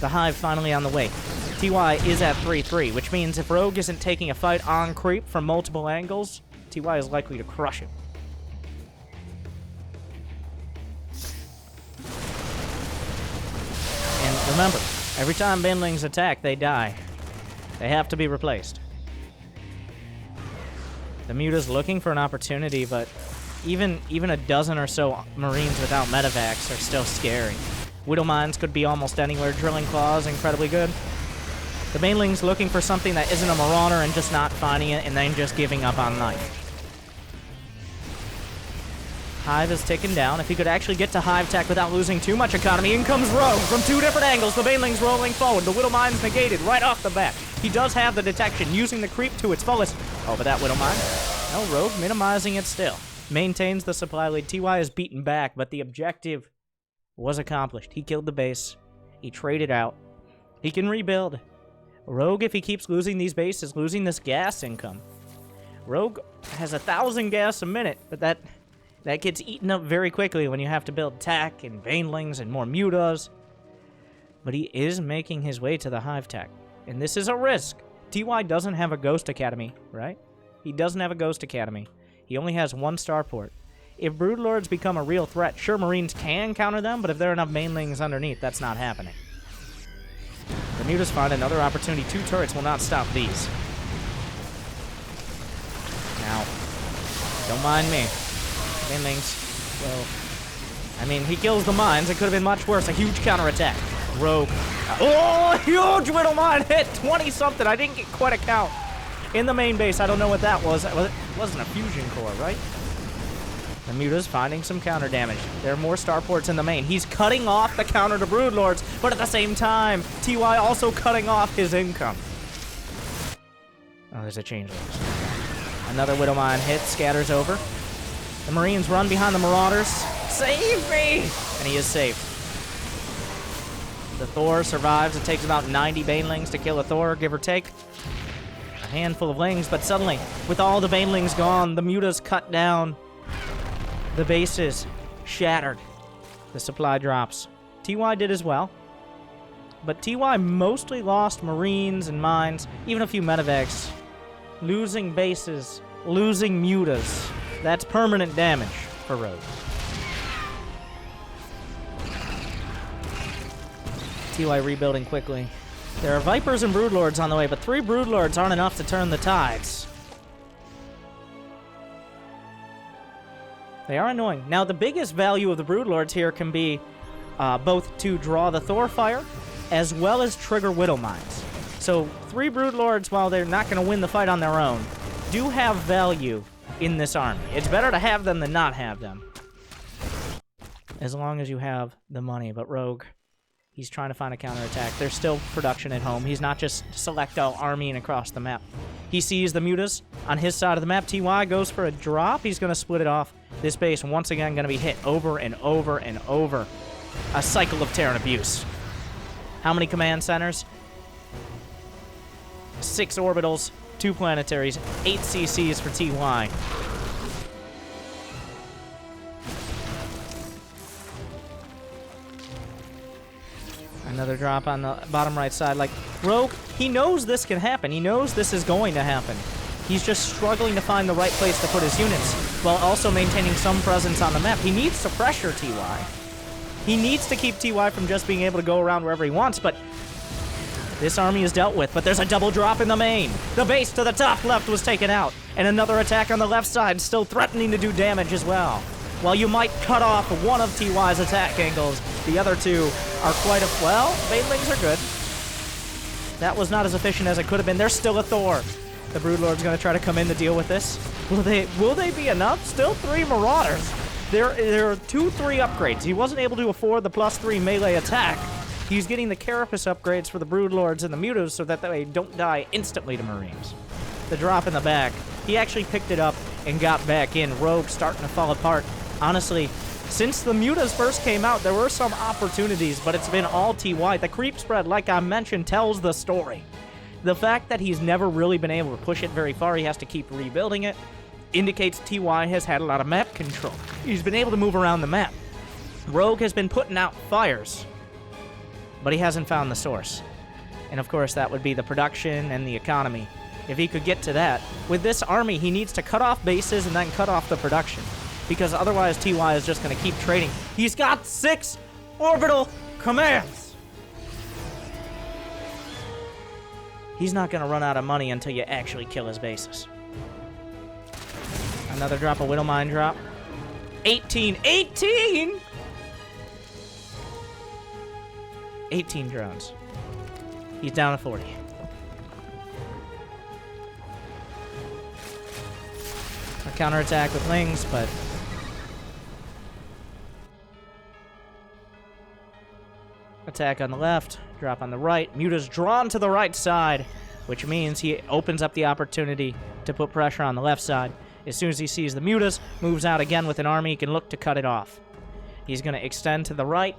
The hive finally on the way. TY is at 3-3, which means if Rogue isn't taking a fight on creep from multiple angles, TY is likely to crush him. And remember, every time Banelings attack, they die. They have to be replaced. The Muta's looking for an opportunity, but even a dozen or so Marines without medevacs are still scary. Widowmines could be almost anywhere. Drilling Claws, incredibly good. The Baneling's looking for something that isn't a Marauder and just not finding it, and then just giving up on life. Hive is taken down. If he could actually get to Hive Tech without losing too much economy, in comes Rogue from 2 different angles. The Baneling's rolling forward. The Widowmine's negated right off the bat. He does have the detection, using the creep to its fullest. Over that Widowmine. No, Rogue minimizing it still. Maintains the supply lead. TY is beaten back, but the objective was accomplished. He killed the base. He traded out. He can rebuild. Rogue, if he keeps losing these bases, losing this gas income. Rogue has 1,000 gas a minute, but that gets eaten up very quickly when you have to build tech and Banelings and more Mutas. But he is making his way to the Hive Tech. And this is a risk. TY doesn't have a Ghost Academy, right? He doesn't have a Ghost Academy. He only has 1 starport. If Broodlords become a real threat, sure, Marines can counter them, but if there are enough Banelings underneath, that's not happening. The Mutas find another opportunity. 2 turrets will not stop these. Now, don't mind me. Banelings, well, I mean, he kills the mines. It could have been much worse. A huge counterattack. Rogue. Oh, huge Widow Mine hit! 20-something. I didn't get quite a count. In the main base, I don't know what that was. It wasn't a fusion core, right? The Muta's finding some counter damage. There are more starports in the main. He's cutting off the counter to Broodlords, but at the same time, TY also cutting off his income. Oh, there's a changeling. Another Widow Mine hit, scatters over. The Marines run behind the Marauders. Save me! And he is safe. The Thor survives. It takes about 90 Banelings to kill a Thor, give or take. A handful of Lings, but suddenly, with all the Banelings gone, the Muta's cut down. The bases shattered. The supply drops. TY did as well. But TY mostly lost Marines and mines, even a few medevacs. Losing bases, losing Mutas. That's permanent damage for Rogue. TY rebuilding quickly. There are Vipers and Broodlords on the way, but 3 Broodlords aren't enough to turn the tides. They are annoying. Now, the biggest value of the Broodlords here can be both to draw the Thor fire, as well as trigger Widow Mines. So, 3 Broodlords, while they're not going to win the fight on their own, do have value in this army. It's better to have them than not have them. As long as you have the money. But Rogue, he's trying to find a counterattack. There's still production at home. He's not just select all armying across the map. He sees the Mutas on his side of the map. TY goes for a drop. He's going to split it off. This base, once again, going to be hit over and over and over. A cycle of Terran abuse. How many command centers? 6 orbitals, 2 planetaries, 8 CCs for TY. Another drop on the bottom right side. Like, Rogue, he knows this can happen. He knows this is going to happen. He's just struggling to find the right place to put his units, while also maintaining some presence on the map. He needs to pressure TY. He needs to keep TY from just being able to go around wherever he wants, but this army is dealt with. But there's a double drop in the main. The base to the top left was taken out, and another attack on the left side, still threatening to do damage as well. While you might cut off one of TY's attack angles, the other 2 are quite a... Well, Banelings are good. That was not as efficient as it could have been. There's still a Thor. The Broodlord's going to try to come in to deal with this. Will they be enough? Still 3 Marauders. There are 2-3 upgrades. He wasn't able to afford the +3 melee attack. He's getting the Carapace upgrades for the Broodlords and the Mutas so that they don't die instantly to Marines. The drop in the back. He actually picked it up and got back in. Rogue starting to fall apart. Honestly, since the Mutas first came out, there were some opportunities, but it's been all TY. The creep spread, like I mentioned, tells the story. The fact that he's never really been able to push it very far, he has to keep rebuilding it, indicates TY has had a lot of map control. He's been able to move around the map. Rogue has been putting out fires, but he hasn't found the source. And of course, that would be the production and the economy. If he could get to that, with this army, he needs to cut off bases and then cut off the production, because otherwise TY is just going to keep trading. He's got 6 orbital commands! He's not going to run out of money until you actually kill his bases. Another drop, a Widow Mine drop. 18! 18 drones. He's down to 40. A counterattack with Lings, but... Attack on the left, drop on the right. Muta's drawn to the right side, which means he opens up the opportunity to put pressure on the left side. As soon as he sees the Mutas, moves out again with an army, he can look to cut it off. He's going to extend to the right.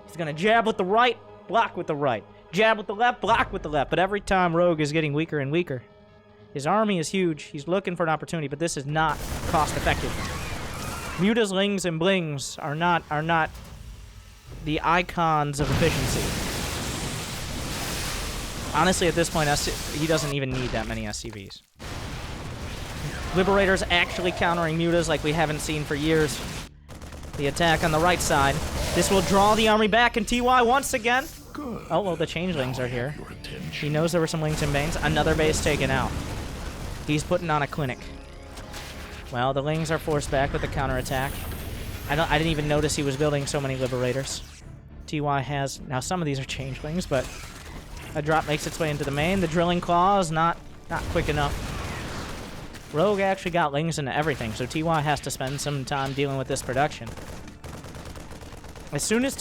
He's going to jab with the right, block with the right. Jab with the left, block with the left. But every time, Rogue is getting weaker and weaker. His army is huge. He's looking for an opportunity, but this is not cost-effective. Mutas, Lings, and Blings are not the icons of efficiency. Honestly, at this point, he doesn't even need that many SCVs. Liberators actually countering Mutas like we haven't seen for years. The attack on the right side. This will draw the army back, and TY once again. Good. Oh, well, the changelings are here. He knows there were some Lings and Banes. Another base taken out. He's putting on a clinic. Well, the Lings are forced back with the counterattack. I didn't even notice he was building so many Liberators. TY has... Now, some of these are changelings, but a drop makes its way into the main. The drilling claw is not quick enough. Rogue actually got lings into everything, so TY has to spend some time dealing with this production. As soon as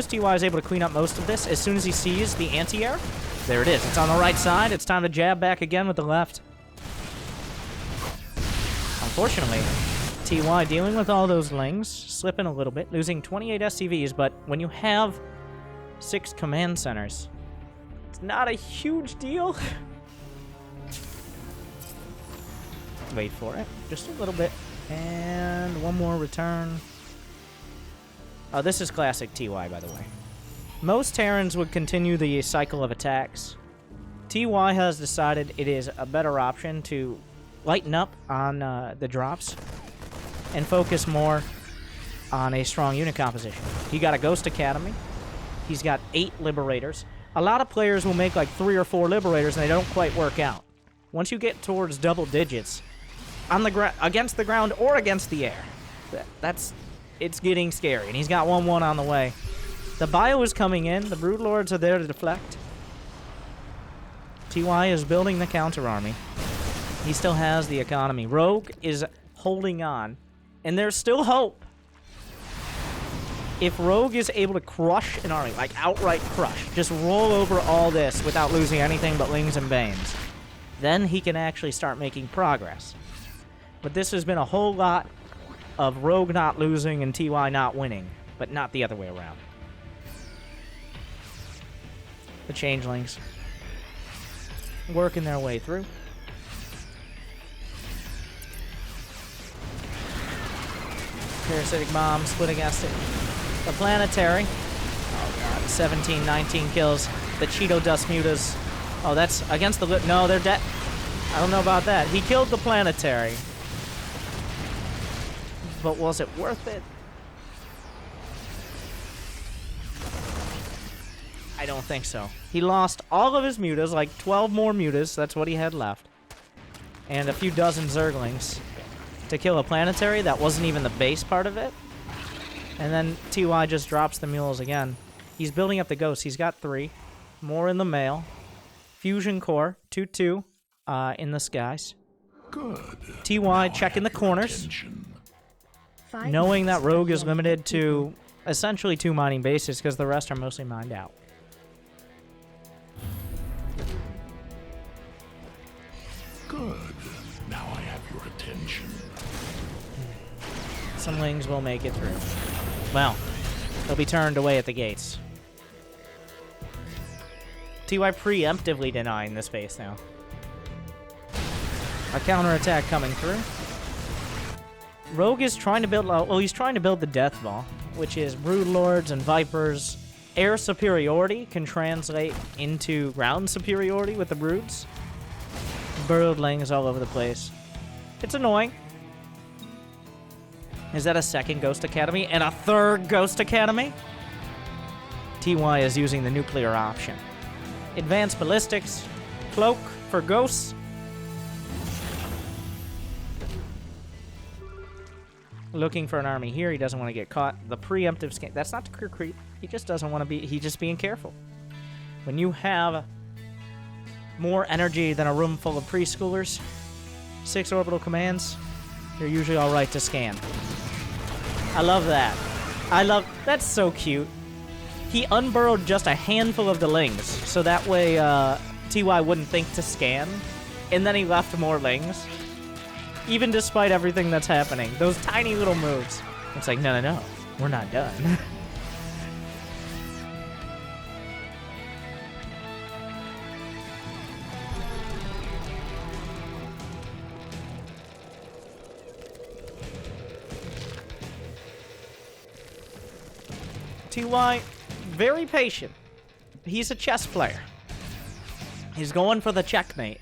TY is able to clean up most of this, as soon as he sees the anti-air, there it is. It's on the right side. It's time to jab back again with the left. Unfortunately, TY dealing with all those lings, slipping a little bit, losing 28 SCVs, but when you have 6 command centers, it's not a huge deal. Wait for it. Just a little bit. And one more return. Oh, this is classic TY, by the way. Most Terrans would continue the cycle of attacks. TY has decided it is a better option to lighten up on the drops and focus more on a strong unit composition. He got a Ghost Academy. He's got 8 Liberators. A lot of players will make like 3 or 4 Liberators and they don't quite work out. Once you get towards double digits, on the against the ground or against the air, it's getting scary. And he's got 1-1 on the way. The bio is coming in. The Broodlords are there to deflect. TY is building the counter army. He still has the economy. Rogue is holding on. And there's still hope. If Rogue is able to crush an army, like outright crush, just roll over all this without losing anything but Lings and Banes, then he can actually start making progress. But this has been a whole lot of Rogue not losing and TY not winning, but not the other way around. The Changelings working their way through. Parasitic Bomb split against it. The Planetary. Oh god, 17, 19 kills. The Cheeto Dust Mutas. Oh, that's against the... No, they're dead. I don't know about that. He killed the Planetary. But was it worth it? I don't think so. He lost all of his mutas, like 12 more mutas, that's what he had left. And a few dozen Zerglings to kill a Planetary. That wasn't even the base part of it. And then TY just drops the mules again. He's building up the ghosts. He's got 3. More in the mail. Fusion Core, 2-2 in the skies. Good. TY checking the corners. Knowing that Rogue is limited to essentially 2 mining bases because the rest are mostly mined out. Good. Now I have your attention. Some Lings will make it through. Well, they'll be turned away at the gates. TY preemptively denying this base now. A counterattack coming through. Rogue is trying to build... Well, he's trying to build the Death Ball, which is Broodlords and Vipers. Air superiority can translate into ground superiority with the Broods. Birdlings all over the place. It's annoying. Is that a second Ghost Academy and a third Ghost Academy? TY is using the nuclear option. Advanced ballistics. Cloak for ghosts. Looking for an army here. He doesn't want to get caught. The preemptive scan. That's not to clear creep. He just doesn't want to be... He's just being careful. When you have more energy than a room full of preschoolers, 6 orbital commands, you're usually all right to scan. I love that. That's so cute. He unburrowed just a handful of the Lings, so that way TY wouldn't think to scan, and then he left more Lings. Even despite everything that's happening, those tiny little moves. It's like, no, we're not done. TY, very patient. He's a chess player. He's going for the checkmate.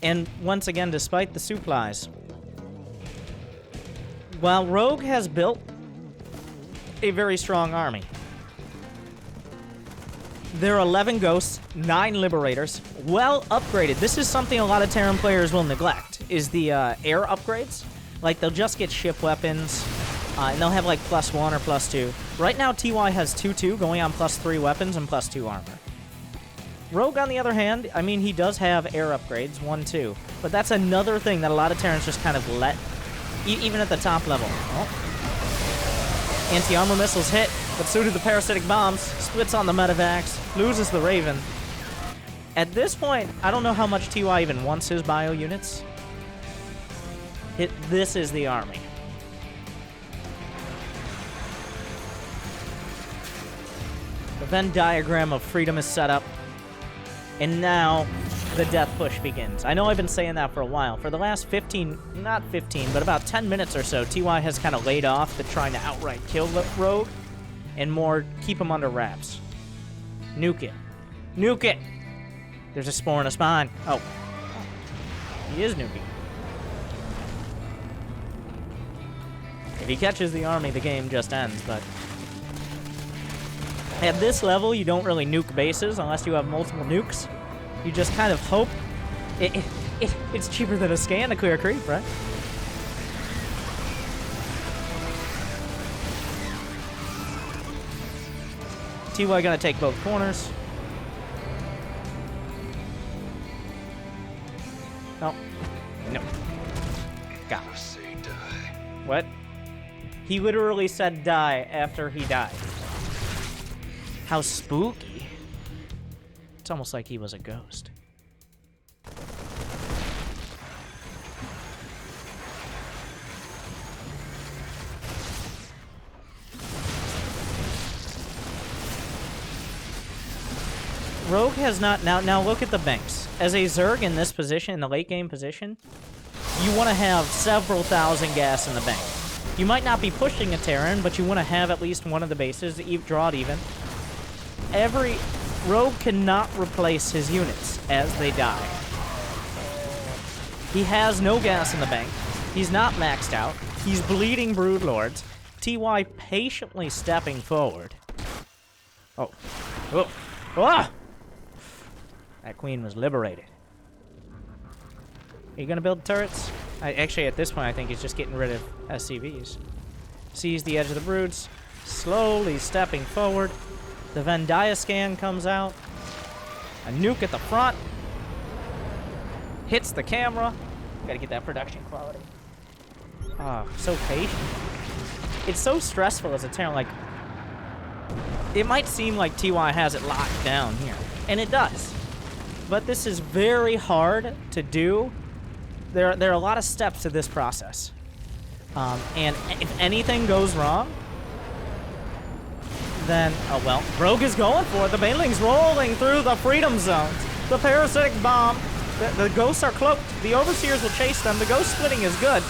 And once again, despite the supplies, while Rogue has built a very strong army, there are 11 Ghosts, 9 Liberators, well upgraded. This is something a lot of Terran players will neglect, is the air upgrades. Like, they'll just get ship weapons, and they'll have like +1 or +2. Right now, TY has 2-2, going on +3 weapons and +2 armor. Rogue, on the other hand, I mean, he does have air upgrades, 1-2. But that's another thing that a lot of Terrans just kind of let, even at the top level. Oh. Anti-armor missiles hit, but so do the parasitic bombs. Splits on the medevacs, loses the Raven. At this point, I don't know how much TY even wants his bio units. This is the army. The Venn diagram of freedom is set up. And now, the death push begins. I know I've been saying that for a while. For the last 15, not 15, but about 10 minutes or so, TY has kind of laid off the trying to outright kill Rogue and more keep him under wraps. Nuke it. Nuke it! There's a spore in a spine. Oh. He is nuking. If he catches the army, the game just ends, but... At this level, you don't really nuke bases unless you have multiple nukes. You just kind of hope. It's cheaper than a scan to clear a creep, right? TY gonna take both corners. Oh. No. Got it. What? He literally said die after he died. How spooky. It's almost like he was a ghost. Rogue has not... Now look at the banks. As a Zerg in this position, in the late game position, you want to have several thousand gas in the bank. You might not be pushing a Terran, but you want to have at least one of the bases, draw it even. Rogue cannot replace his units as they die. He has no gas in the bank. He's not maxed out. He's bleeding Broodlords. TY patiently stepping forward. Oh. Oh. Ah! That queen was liberated. Are you gonna build turrets? Actually, at this point, I think he's just getting rid of SCVs. Sees the edge of the broods. Slowly stepping forward. The Venn diagram scan comes out. A nuke at the front. Hits the camera. Gotta get that production quality. Ah, so patient. It's so stressful as a Terran. Like, it might seem like TY has it locked down here. And it does. But this is very hard to do. There are a lot of steps to this process. And if anything goes wrong, then, oh well, Rogue is going for it. The baneling's rolling through the freedom zones. The parasitic bomb. The ghosts are cloaked. The overseers will chase them. The ghost splitting is good.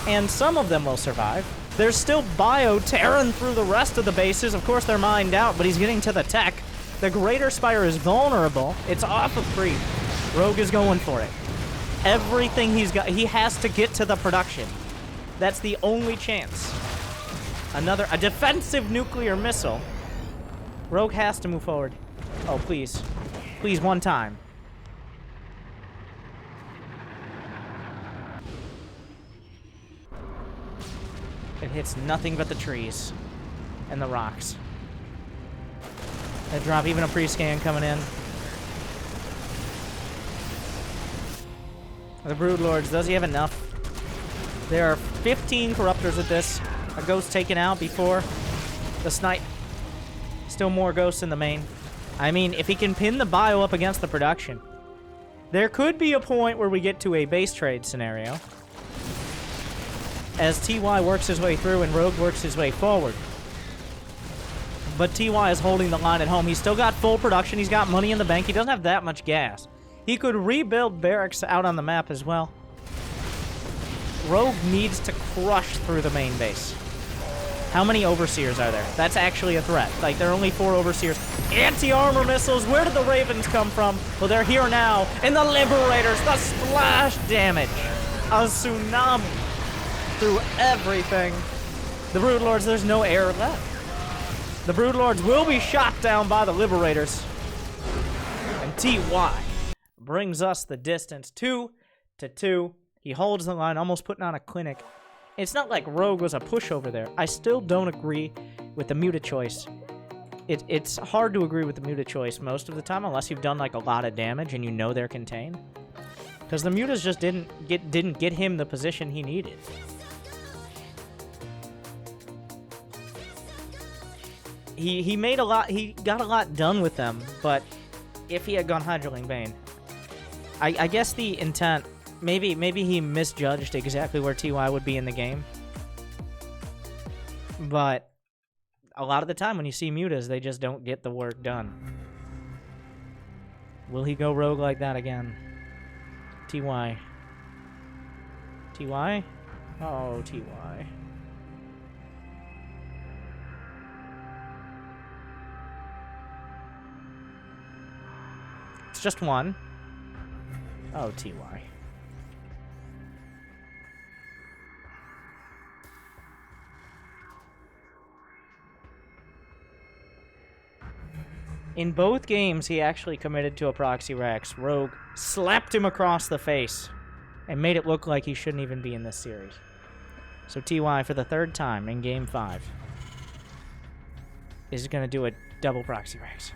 And some of them will survive. There's still bio tearing through the rest of the bases. Of course, they're mined out, but he's getting to the tech. The Greater Spire is vulnerable. It's off of creep. Rogue is going for it. Everything he's got, he has to get to the production. That's the only chance. A defensive nuclear missile. Rogue has to move forward. Oh, please. Please, one time. It hits nothing but the trees and the rocks. They drop even a pre-scan coming in. The Broodlords, does he have enough? There are 15 Corruptors at this. A ghost taken out before the snipe. Still more ghosts in the main. I mean, if he can pin the bio up against the production, there could be a point where we get to a base trade scenario. As TY works his way through and Rogue works his way forward. But TY is holding the line at home. He's still got full production. He's got money in the bank. He doesn't have that much gas. He could rebuild barracks out on the map as well. Rogue needs to crush through the main base. How many Overseers are there? That's actually a threat. Like, there are only 4 Overseers. Anti-armor missiles! Where did the Ravens come from? Well, they're here now. And the Liberators! The splash damage! A tsunami through everything. The Broodlords, there's no air left. The Broodlords will be shot down by the Liberators. And TY brings us the distance 2-2. He holds the line, almost putting on a clinic. It's not like Rogue was a pushover there. I still don't agree with the muta choice. It's hard to agree with the muta choice most of the time, unless you've done like a lot of damage and you know they're contained. Because the mutas just didn't get him the position he needed. He made a lot. He got a lot done with them, but if he had gone Hydroling Bane, I guess the intent. Maybe he misjudged exactly where TY would be in the game. But a lot of the time when you see mutas, they just don't get the work done. Will he go rogue like that again? TY. TY? Oh, TY. It's just one. Oh, TY. In both games, he actually committed to a Proxy Rex. Rogue slapped him across the face and made it look like he shouldn't even be in this series. So TY, for the third time in Game 5, is going to do a double Proxy Rex.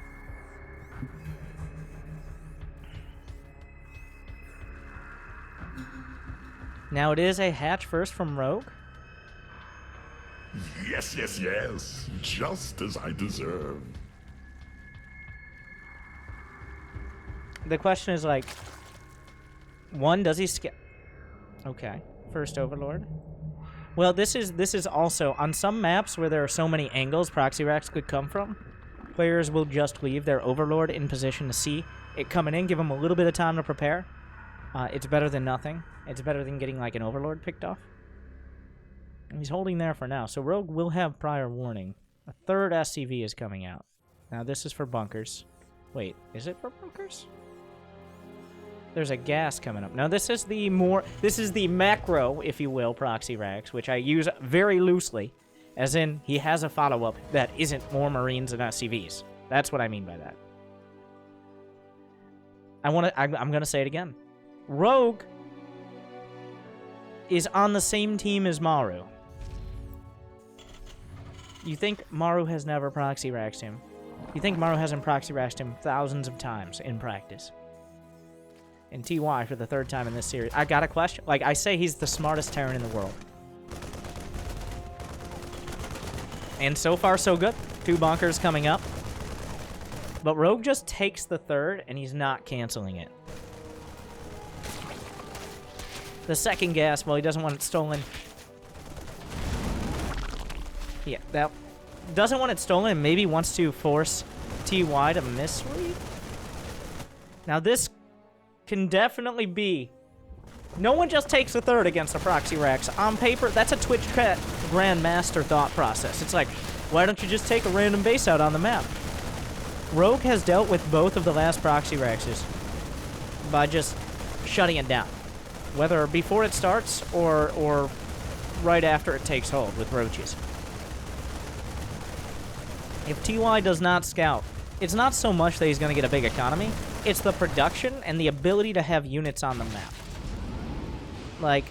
Now it is a hatch first from Rogue. Yes, yes, yes. Just as I deserve. The question is, like, one, does he Okay, first Overlord. Well, this is also, on some maps where there are so many angles Proxy Racks could come from, players will just leave their Overlord in position to see it coming in, give them a little bit of time to prepare. It's better than nothing. It's better than getting, like, an Overlord picked off. And he's holding there for now, so Rogue will have prior warning. A third SCV is coming out. Now, this is for bunkers. Wait, is it for bunkers? There's a gas coming up. Now, this is the macro, if you will, Proxy Racks, which I use very loosely, as in he has a follow-up that isn't more Marines and SCVs. That's what I mean by that. I'm going to say it again. Rogue is on the same team as Maru. You think Maru has never Proxy Raxed him? You think Maru hasn't Proxy Raxed him thousands of times in practice? And TY for the third time in this series. I got a question. Like, I say he's the smartest Terran in the world. And so far, so good. 2 bunkers coming up. But Rogue just takes the third, and he's not canceling it. The second gas, well, he doesn't want it stolen. Yeah, that doesn't want it stolen, and maybe wants to force TY to misread. Now, this can definitely be... No one just takes a third against a Proxy Rex. On paper, that's a Twitch Chat Grandmaster thought process. It's like, why don't you just take a random base out on the map? Rogue has dealt with both of the last Proxy Rexes by just shutting it down. Whether before it starts or right after it takes hold with roaches. If TY does not scout, it's not so much that he's going to get a big economy, it's the production and the ability to have units on the map. Like,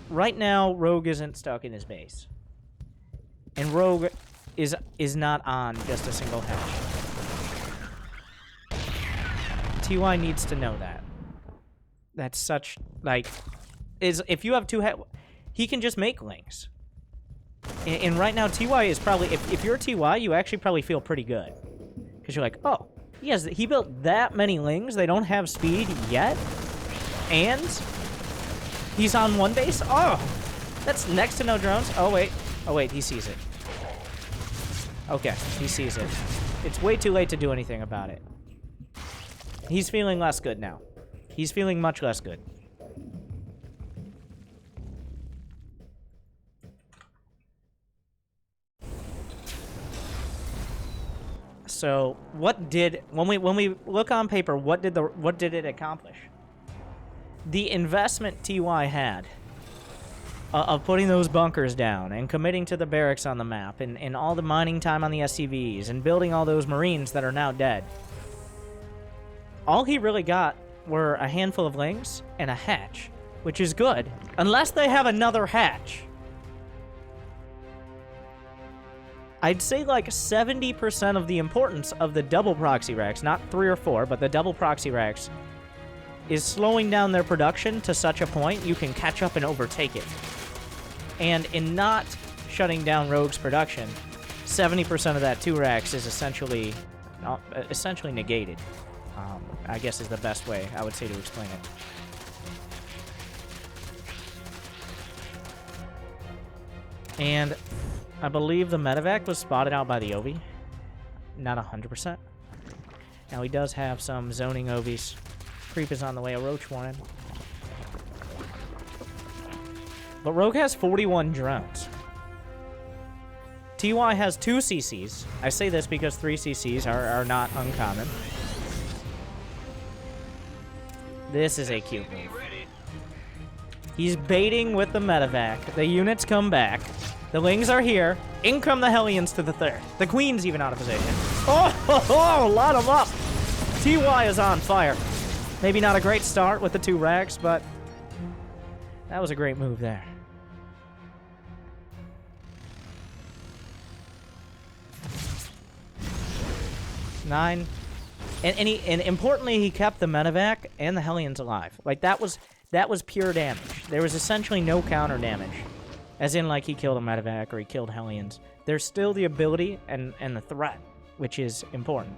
right now, Rogue isn't stuck in his base. And Rogue is not on just a single hatch. TY needs to know that. That's such, like, if you have 2 he can just make links. And right now, TY is probably, if you're TY, you actually probably feel pretty good. Because you're like, oh, he built that many lings, they don't have speed yet, and he's on 1 base? Oh, that's next to no drones. Oh, wait, he sees it. Okay, he sees it. It's way too late to do anything about it. He's feeling less good now. He's feeling much less good. So, when we look on paper, what did it accomplish? The investment TY had of putting those bunkers down and committing to the barracks on the map and all the mining time on the SCVs and building all those Marines that are now dead. All he really got were a handful of lings and a hatch, which is good, unless they have another hatch. I'd say like 70% of the importance of the double proxy racks, not 3 or 4, but the double proxy racks, is slowing down their production to such a point you can catch up and overtake it. And in not shutting down Rogue's production, 70% of that 2 racks is essentially negated. I guess is the best way I would say to explain it. And I believe the medevac was spotted out by the Ovi. Not 100%. Now he does have some zoning Ovis. Creep is on the way, a roach warning. But Rogue has 41 drones. TY has 2 CCs. I say this because 3 CCs are not uncommon. This is a cute move. He's baiting with the medevac. The units come back. The Lings are here. In come the Hellions to the 3rd. The Queen's even out of position. Oh, lot him up. TY is on fire. Maybe not a great start with the 2 racks, but that was a great move there. Nine. And importantly, he kept the medevac and the Hellions alive. Like, that was pure damage. There was essentially no counter damage. As in, like, he killed a medevac or he killed Hellions. There's still the ability and the threat, which is important.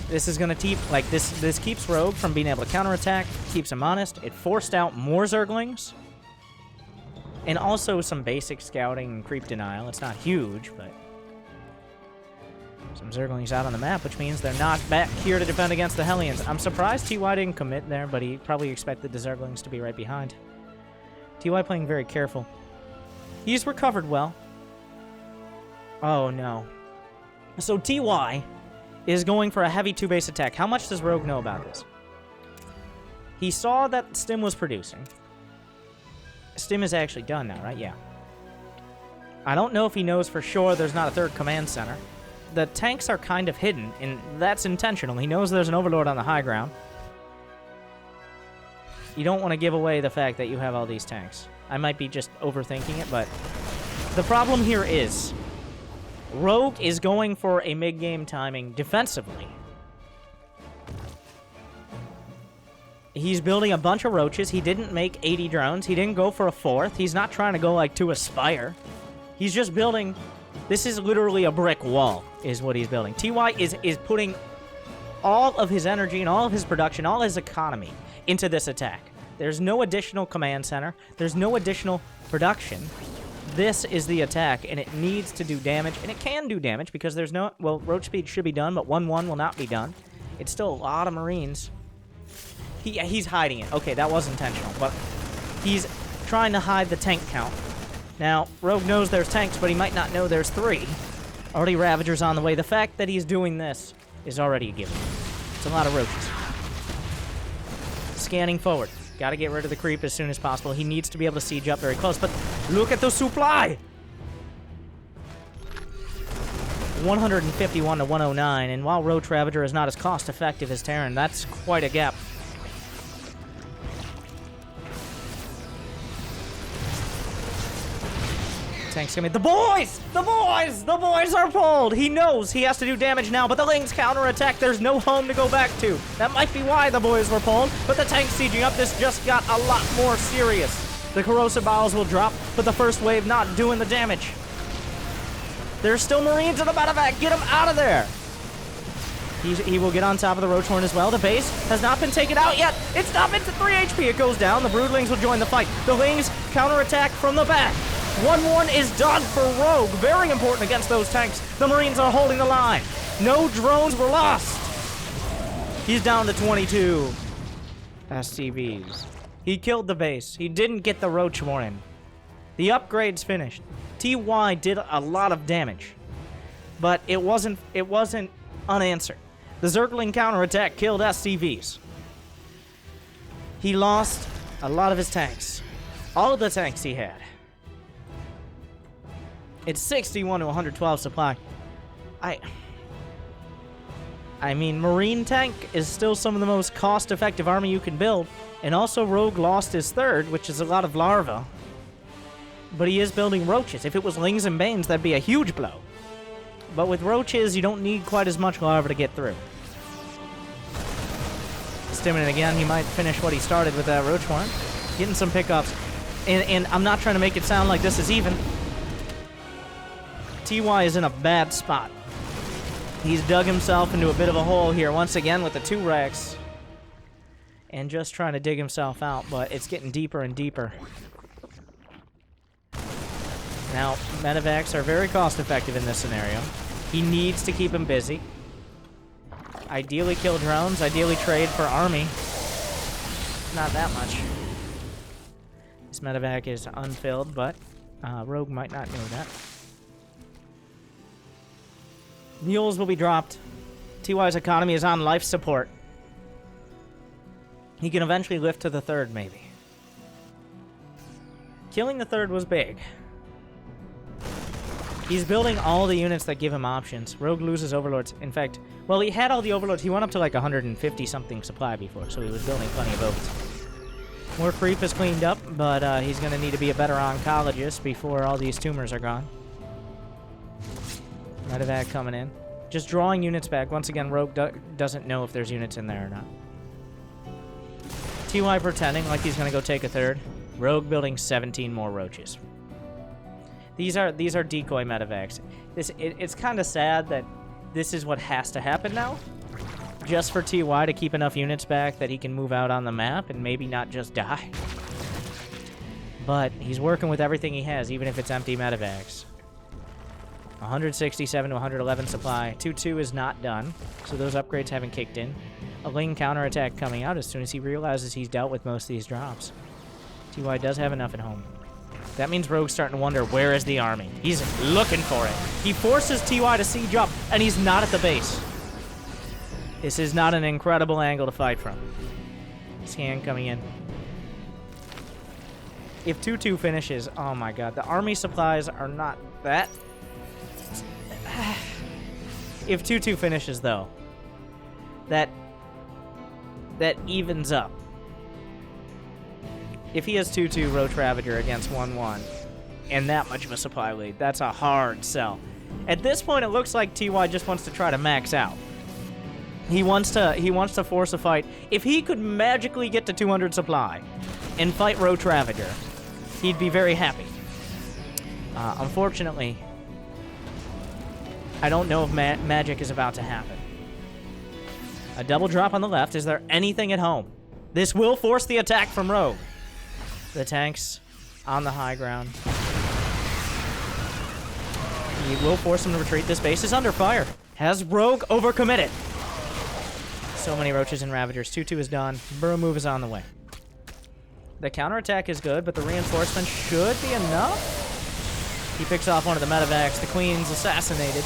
This is gonna keep, like, this keeps Rogue from being able to counterattack, keeps him honest. It forced out more Zerglings. And also some basic scouting and creep denial. It's not huge, but some Zerglings out on the map, which means they're not back here to defend against the Hellions. I'm surprised TY didn't commit there, but he probably expected the Zerglings to be right behind. TY playing very careful. He's recovered well. Oh, no. So TY is going for a heavy 2-base attack. How much does Rogue know about this? He saw that Stim was producing. Stim is actually done now, right? Yeah. I don't know if he knows for sure there's not a 3rd command center. The tanks are kind of hidden, and that's intentional. He knows there's an Overlord on the high ground. You don't want to give away the fact that you have all these tanks. I might be just overthinking it, but the problem here is Rogue is going for a mid-game timing defensively. He's building a bunch of roaches. He didn't make 80 drones. He didn't go for a 4th. He's not trying to go, like, to Aspire. He's just building... This is literally a brick wall, is what he's building. TY is putting all of his energy and all of his production, all his economy into this attack. There's no additional command center. There's no additional production. This is the attack, and it needs to do damage. And it can do damage because there's no... Well, roach speed should be done, but 1-1 will not be done. It's still a lot of Marines. He's hiding it. Okay, that was intentional, but he's trying to hide the tank count. Now, Rogue knows there's tanks, but he might not know there's 3. Already Ravagers on the way. The fact that he's doing this is already a given. It's a lot of roaches. Scanning forward. Got to get rid of the creep as soon as possible. He needs to be able to siege up very close, but look at the supply! 151 to 109, and while Roach Ravager is not as cost-effective as Terran, that's quite a gap. Tanks coming. The boys! The boys! The boys are pulled! He knows he has to do damage now, but the Lings counterattack. There's no home to go back to. That might be why the boys were pulled, but the tanks sieging up. This just got a lot more serious. The corrosive bowels will drop, but the first wave not doing the damage. There's still Marines in the medevac. Get him out of there! He will get on top of the Roachhorn as well. The base has not been taken out yet. It's not been to 3 HP. It goes down. The Broodlings will join the fight. The Lings counterattack from the back. 1-1 is done for Rogue. Very important against those tanks. The Marines are holding the line. No drones were lost. He's down to 22 SCVs. He killed the base. He didn't get the Roach Warren. The upgrade's finished. TY did a lot of damage, but it wasn't unanswered. The Zergling counterattack killed SCVs. He lost a lot of his tanks. All of the tanks he had. It's 61 to 112 supply. I mean, Marine tank is still some of the most cost-effective army you can build, And also, Rogue lost his third, which is a lot of larvae. But he is building roaches. If it was Lings and Banes, that'd be a huge blow. But with roaches, you don't need quite as much larva to get through. Stimming again, he might finish what he started with that roach horn. Getting some pickups. And I'm not trying to make it sound like this is even. TY is in a bad spot. He's dug himself into a bit of a hole here once again with the 2 Rex. And just trying to dig himself out, but it's getting deeper and deeper. Now, medevacs are very cost-effective in this scenario. He needs to keep him busy. Ideally kill drones, ideally trade for army. Not that much. This medevac is unfilled, but Rogue might not know that. Mules will be dropped. TY's economy is on life support. He can eventually lift to the 3rd, maybe. Killing the 3rd was big. He's building all the units that give him options. Rogue loses overlords. In fact, well, he had all the overlords. He went up to like 150-something supply before, so he was building plenty of boats. More creep is cleaned up, but he's going to need to be a better oncologist before all these tumors are gone. Medevac coming in. Just drawing units back. Once again, Rogue doesn't know if there's units in there or not. TY pretending like he's going to go take a 3rd. Rogue building 17 more roaches. These are decoy medevacs. It's kind of sad that this is what has to happen now, just for TY to keep enough units back that he can move out on the map and maybe not just die. But he's working with everything he has, even if it's empty medevacs. 167 to 111 supply. 2-2 is not done, so those upgrades haven't kicked in. A Ling counterattack coming out as soon as he realizes he's dealt with most of these drops. TY does have enough at home. That means Rogue's starting to wonder, where is the army? He's looking for it. He forces TY to siege up, and he's not at the base. This is not an incredible angle to fight from. Scan coming in. If 2-2 finishes, oh my god, the army supplies are not that. If 2-2 finishes, though, that evens up. If he has 2-2 Roach Ravager against 1-1 and that much of a supply lead, that's a hard sell. At this point, it looks like TY just wants to try to max out. He wants to force a fight. If he could magically get to 200 supply and fight Roach Ravager, he'd be very happy. Unfortunately, I don't know if magic is about to happen. A double drop on the left. Is there anything at home? This will force the attack from Rogue. The tanks on the high ground. He will force him to retreat. This base is under fire. Has Rogue overcommitted? So many roaches and ravagers. 2-2 is done. Burrow move is on the way. The counterattack is good, but the reinforcement should be enough. He picks off one of the medevacs. The queen's assassinated.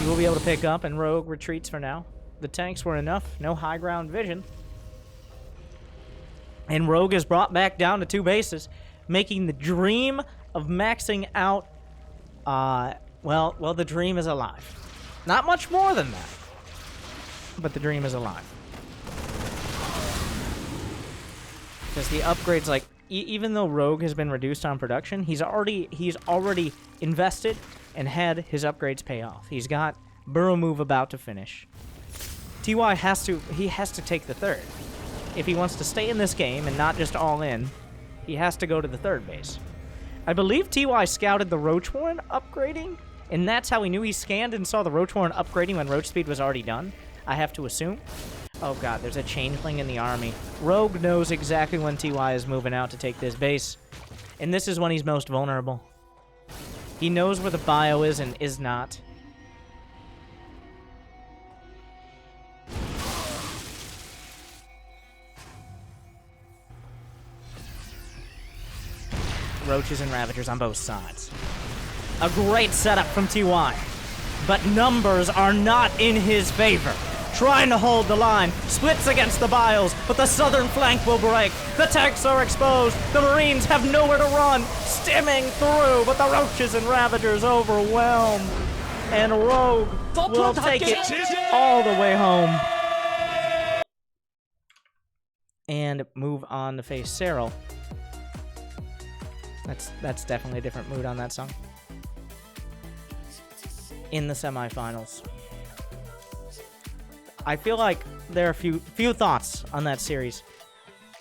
He will be able to pick up, and Rogue retreats for now. The tanks were enough. No high ground vision. And Rogue is brought back down to 2 bases, making the dream of maxing out, well, the dream is alive. Not much more than that, but the dream is alive. Because the upgrades, like, even though Rogue has been reduced on production, he's already invested and had his upgrades pay off. He's got Burrow move about to finish. TY has to take the 3rd. If he wants to stay in this game and not just all in, he has to go to the 3rd base. I believe TY scouted the Roach Warren upgrading, and that's how he knew. He scanned and saw the Roach Warren upgrading when Roach Speed was already done, I have to assume. Oh god, there's a changeling in the army. Rogue knows exactly when TY is moving out to take this base, and this is when he's most vulnerable. He knows where the bio is and is not. Roaches and Ravagers on both sides. A great setup from TY, but numbers are not in his favor. Trying to hold the line, splits against the Biles, but the southern flank will break. The tanks are exposed, the Marines have nowhere to run, stimming through, but the Roaches and Ravagers overwhelm. And Rogue will take it all the way home. and move on to face Cyril. That's definitely a different mood on that song. In the semifinals. I feel like there are a few thoughts on that series.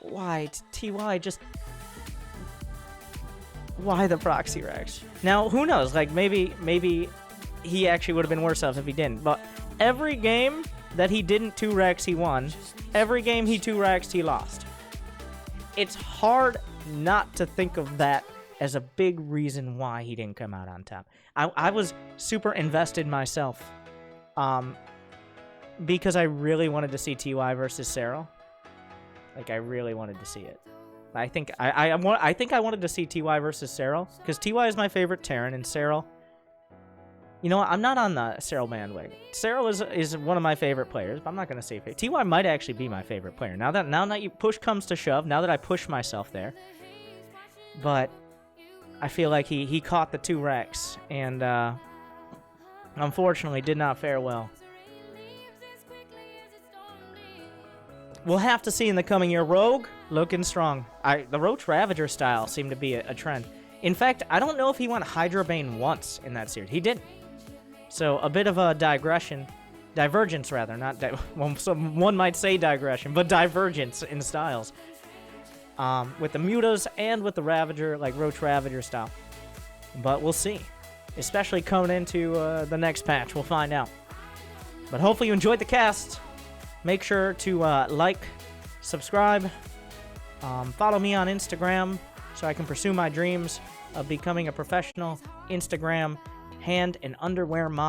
Why TY just... Why the proxy Rex? Now, who knows? Like, maybe he actually would have been worse off if he didn't. But every game that he didn't 2-Rex, he won. Every game he 2-Rexed, he lost. It's hard not to think of that as a big reason why he didn't come out on top. I was super invested myself, because I really wanted to see TY versus Cyril. Like, I really wanted to see it. I think I wanted to see TY versus Cyril, because TY is my favorite Terran, and Cyril... You know what? I'm not on the Cyril bandwagon. Cyril is one of my favorite players, but I'm not going to say TY might actually be my favorite player. Now that you push comes to shove, now that I push myself there. But I feel like he caught the 2-Rex, and unfortunately did not fare well. We'll have to see in the coming year. Rogue, looking strong. The Roach Ravager style seemed to be a trend. In fact, I don't know if he went Hydra Bane once in that series. He didn't. So a bit of a divergence rather, not well, one might say digression, but divergence in styles. With the Mutas and with the Ravager, like Roach Ravager style. But we'll see. Especially coming into the next patch, we'll find out. But hopefully you enjoyed the cast. Make sure to like, subscribe, follow me on Instagram so I can pursue my dreams of becoming a professional Instagram hand and underwear model.